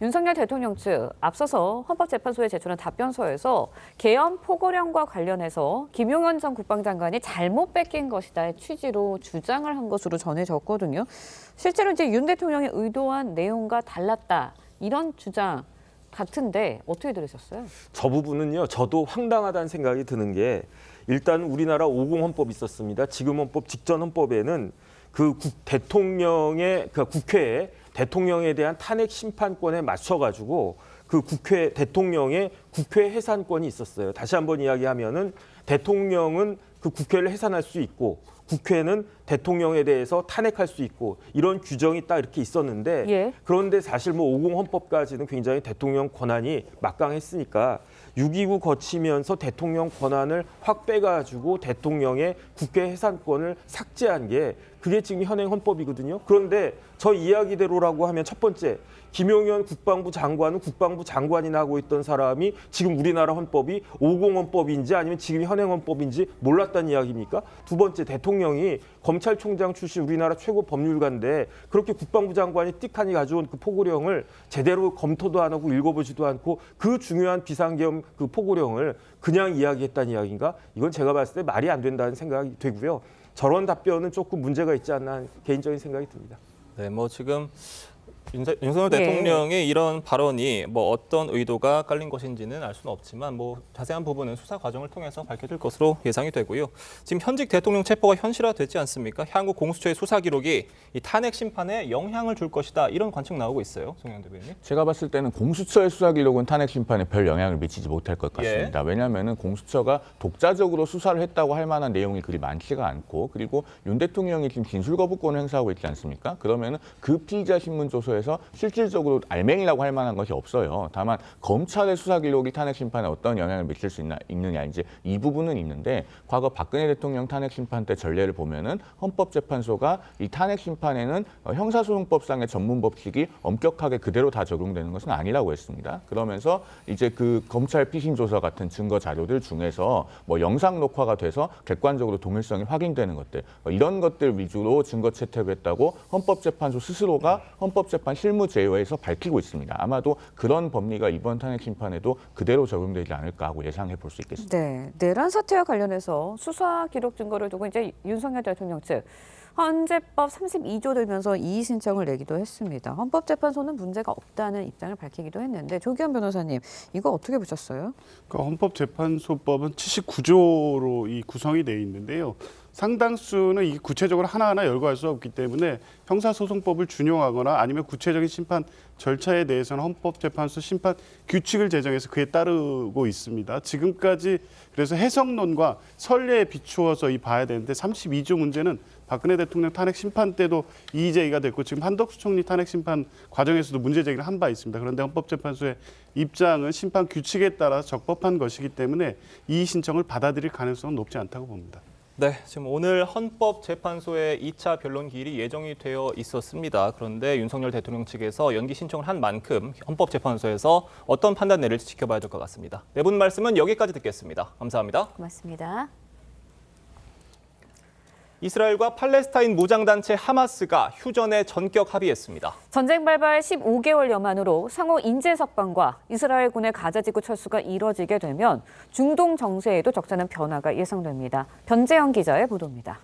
윤석열 대통령 측 앞서서 헌법재판소에 제출한 답변서에서 계엄 포고령과 관련해서 김용현 전 국방장관이 잘못 뺏긴 것이다의 취지로 주장을 한 것으로 전해졌거든요. 실제로 이제 윤 대통령이 의도한 내용과 달랐다 이런 주장 같은데 어떻게 들으셨어요? 저 부분은요, 저도 황당하다는 생각이 드는 게 일단 우리나라 50 헌법이 있었습니다. 지금 헌법 직전 헌법에는 그 대통령의 그 국회에 대통령에 대한 탄핵 심판권에 맞춰가지고 그 국회 대통령의 국회 해산권이 있었어요. 다시 한번 이야기하면은 대통령은 그 국회를 해산할 수 있고 국회는 대통령에 대해서 탄핵할 수 있고 이런 규정이 딱 이렇게 있었는데 그런데 사실 뭐 50 헌법까지는 굉장히 대통령 권한이 막강했으니까 6.29 거치면서 대통령 권한을 확 빼가지고 대통령의 국회 해산권을 삭제한 게 그게 지금 현행 헌법이거든요. 그런데 저 이야기대로라고 하면 첫 번째, 김용현 국방부 장관은 국방부 장관이나 하고 있던 사람이 지금 우리나라 헌법이 50 헌법인지 아니면 지금 현행 헌법인지 몰랐다는 이야기입니까? 두 번째, 대통령이 검찰총장 출신 우리나라 최고 법률가인데 그렇게 국방부 장관이 띡하니 가져온 그 포고령을 제대로 검토도 안 하고 읽어보지도 않고 그 중요한 비상계엄 그 포고령을 그냥 이야기했다는 이야기인가? 이건 제가 봤을 때 말이 안 된다는 생각이 되고요. 저런 답변은 조금 문제가 있지 않나 하는 개인적인 생각이 듭니다. 네, 뭐 지금 윤석열 대통령의 이런 발언이 뭐 어떤 의도가 깔린 것인지는 알 수는 없지만 뭐 자세한 부분은 수사 과정을 통해서 밝혀질 것으로 예상이 되고요. 지금 현직 대통령 체포가 현실화됐지 않습니까? 향후 공수처의 수사 기록이 이 탄핵 심판에 영향을 줄 것이다 이런 관측 나오고 있어요. 송영 대변인. 제가 봤을 때는 공수처의 수사 기록은 탄핵 심판에 별 영향을 미치지 못할 것 같습니다. 왜냐하면 공수처가 독자적으로 수사를 했다고 할 만한 내용이 그리 많지가 않고 그리고 윤 대통령이 지금 진술 거부권을 행사하고 있지 않습니까? 그러면 그 피의자 신문 조서에서 실질적으로 알맹이라고 할 만한 것이 없어요. 다만 검찰의 수사 기록이 탄핵 심판에 어떤 영향을 미칠 수 있느냐 이제 이 부분은 있는데 과거 박근혜 대통령 탄핵 심판 때 전례를 보면은 헌법재판소가 이 탄핵 심판에는 형사소송법상의 전문 법칙이 엄격하게 그대로 다 적용되는 것은 아니라고 했습니다. 그러면서 이제 그 검찰 피신 조서 같은 증거 자료들 중에서 뭐 영상 녹화가 돼서 객관적으로 동일성이 확인되는 것들 이런 것들 위주로 증거 채택을 했다고 헌법재판소 스스로가 헌법재판 실무제어에서 밝히고 있습니다. 아마도 그런 법리가 이번 탄핵 심판에도 그대로 적용되지 않을까 하고 예상해 볼 수 있겠습니다. 네, 내란 사태와 관련해서 수사 기록 증거를 두고 이제 윤석열 대통령 측 헌재법 32조 들면서 이의 신청을 내기도 했습니다. 헌법재판소는 문제가 없다는 입장을 밝히기도 했는데 조기현 변호사님, 이거 어떻게 보셨어요? 그러니까 헌법재판소법은 79조로 이 구성이 돼 있는데요. 상당수는 이 구체적으로 하나하나 열거할 수 없기 때문에 형사소송법을 준용하거나 아니면 구체적인 심판 절차에 대해서는 헌법재판소 심판 규칙을 제정해서 그에 따르고 있습니다. 지금까지 그래서 해석론과 선례에 비추어서 봐야 되는데 32조 문제는 박근혜 대통령 탄핵 심판 때도 이의 제기가 됐고 지금 한덕수 총리 탄핵 심판 과정에서도 문제 제기를 한 바 있습니다. 그런데 헌법재판소의 입장은 심판 규칙에 따라 적법한 것이기 때문에 이의 신청을 받아들일 가능성은 높지 않다고 봅니다. 네, 지금 오늘 헌법재판소의 2차 변론 기일이 예정이 되어 있었습니다. 그런데 윤석열 대통령 측에서 연기 신청을 한 만큼 헌법재판소에서 어떤 판단 내릴지 지켜봐야 될 것 같습니다. 네 분 말씀은 여기까지 듣겠습니다. 감사합니다. 고맙습니다. 이스라엘과 팔레스타인 무장단체 하마스가 휴전에 전격 합의했습니다. 전쟁 발발 15개월여 만으로 상호 인재 석방과 이스라엘군의 가자지구 철수가 이뤄지게 되면 중동 정세에도 적잖은 변화가 예상됩니다. 변재영 기자의 보도입니다.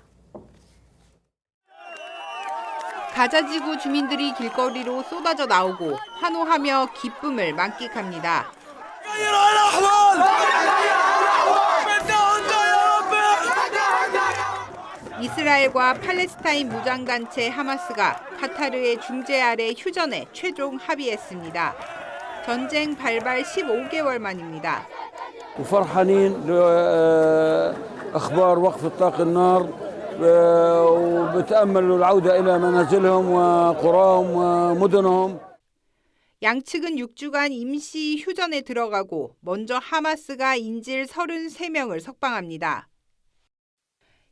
가자지구 주민들이 길거리로 쏟아져 나오고 환호하며 기쁨을 만끽합니다. 이스라엘과 팔레스타인 무장단체 하마스가 카타르의 중재 아래 휴전에 최종 합의했습니다. 전쟁 발발 15개월 만입니다. وفرحانين لأخبار وقف إطلاق النار وبتأملوا العودة إلى منازلهم وقراهم ومدنهم. 양측은 6주간 임시 휴전에 들어가고 먼저 하마스가 인질 33명을 석방합니다.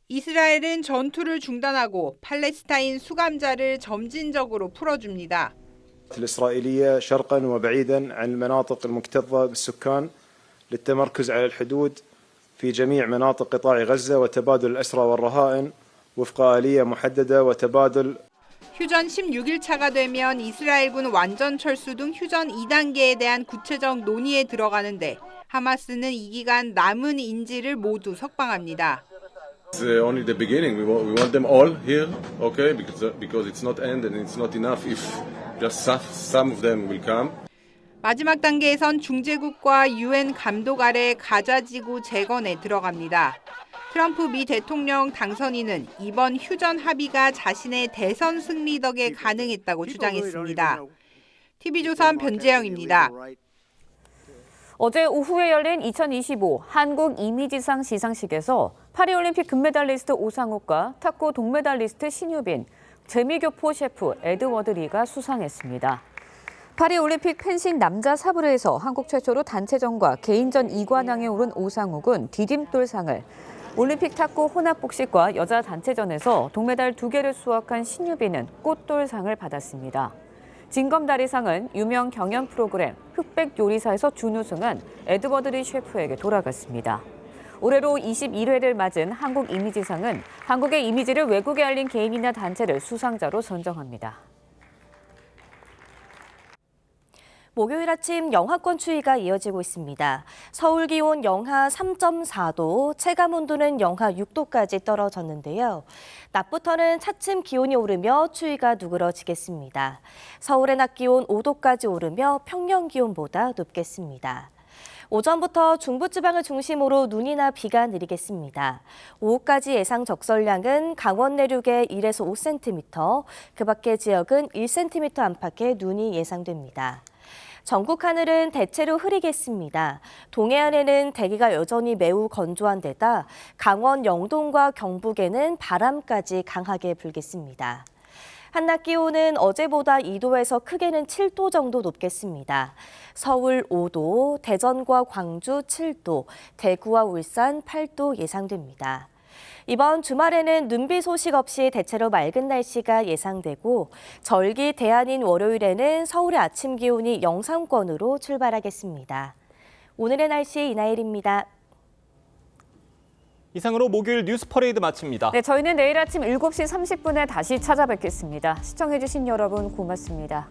이스라엘은 전투를 중단하고 팔레스타인 수감자를 점진적으로 풀어줍니다. الإسرائيلية شرقا وبعيدا عن المناطق المكتظة بالسكان للتمركز على الحدود في جميع مناطق قطاع غزة وتبادل الأسرى والرهائن وفق آلية محددة وتبادل. 휴전 16일차가 되면 이스라엘군 완전 철수 등 휴전 2단계에 대한 구체적 논의에 들어가는데 하마스는 이 기간 남은 인질을 모두 석방합니다. It's only the beginning. We want them all here, okay? Because it's not end and it's not enough if just some of them will come. 마지막 단계에선 중재국과 UN 감독 아래 가자지구 재건에 들어갑니다. 트럼프 미 대통령 당선인은 이번 휴전 합의가 자신의 대선 승리 덕에 가능했다고 주장했습니다. TV조선 변재영입니다. 어제 오후에 열린 2025 한국 이미지상 시상식에서 파리올림픽 금메달리스트 오상욱과 탁구 동메달리스트 신유빈, 재미교포 셰프 에드워드 리가 수상했습니다. 파리올림픽 펜싱 남자 사브르에서 한국 최초로 단체전과 개인전 2관왕에 오른 오상욱은 디딤돌상을, 올림픽 탁구 혼합복식과 여자 단체전에서 동메달 2개를 수확한 신유빈은 꽃돌상을 받았습니다. 진검다리상은 유명 경연 프로그램 흑백 요리사에서 준우승한 에드워드 리 셰프에게 돌아갔습니다. 올해로 21회를 맞은 한국 이미지상은 한국의 이미지를 외국에 알린 개인이나 단체를 수상자로 선정합니다. 목요일 아침 영하권 추위가 이어지고 있습니다. 서울 기온 영하 3.4도, 체감온도는 영하 6도까지 떨어졌는데요. 낮부터는 차츰 기온이 오르며 추위가 누그러지겠습니다. 서울의 낮 기온 5도까지 오르며 평년 기온보다 높겠습니다. 오전부터 중부지방을 중심으로 눈이나 비가 내리겠습니다. 오후까지 예상 적설량은 강원 내륙에 1에서 5cm, 그 밖의 지역은 1cm 안팎의 눈이 예상됩니다. 전국 하늘은 대체로 흐리겠습니다. 동해안에는 대기가 여전히 매우 건조한 데다 강원 영동과 경북에는 바람까지 강하게 불겠습니다. 한낮 기온은 어제보다 2도에서 크게는 7도 정도 높겠습니다. 서울 5도, 대전과 광주 7도, 대구와 울산 8도 예상됩니다. 이번 주말에는 눈비 소식 없이 대체로 맑은 날씨가 예상되고 절기 대안인 월요일에는 서울의 아침 기온이 영상권으로 출발하겠습니다. 오늘의 날씨 이나일입니다. 이상으로 목요일 뉴스 퍼레이드 마칩니다. 네, 저희는 내일 아침 7시 30분에 다시 찾아뵙겠습니다. 시청해주신 여러분 고맙습니다.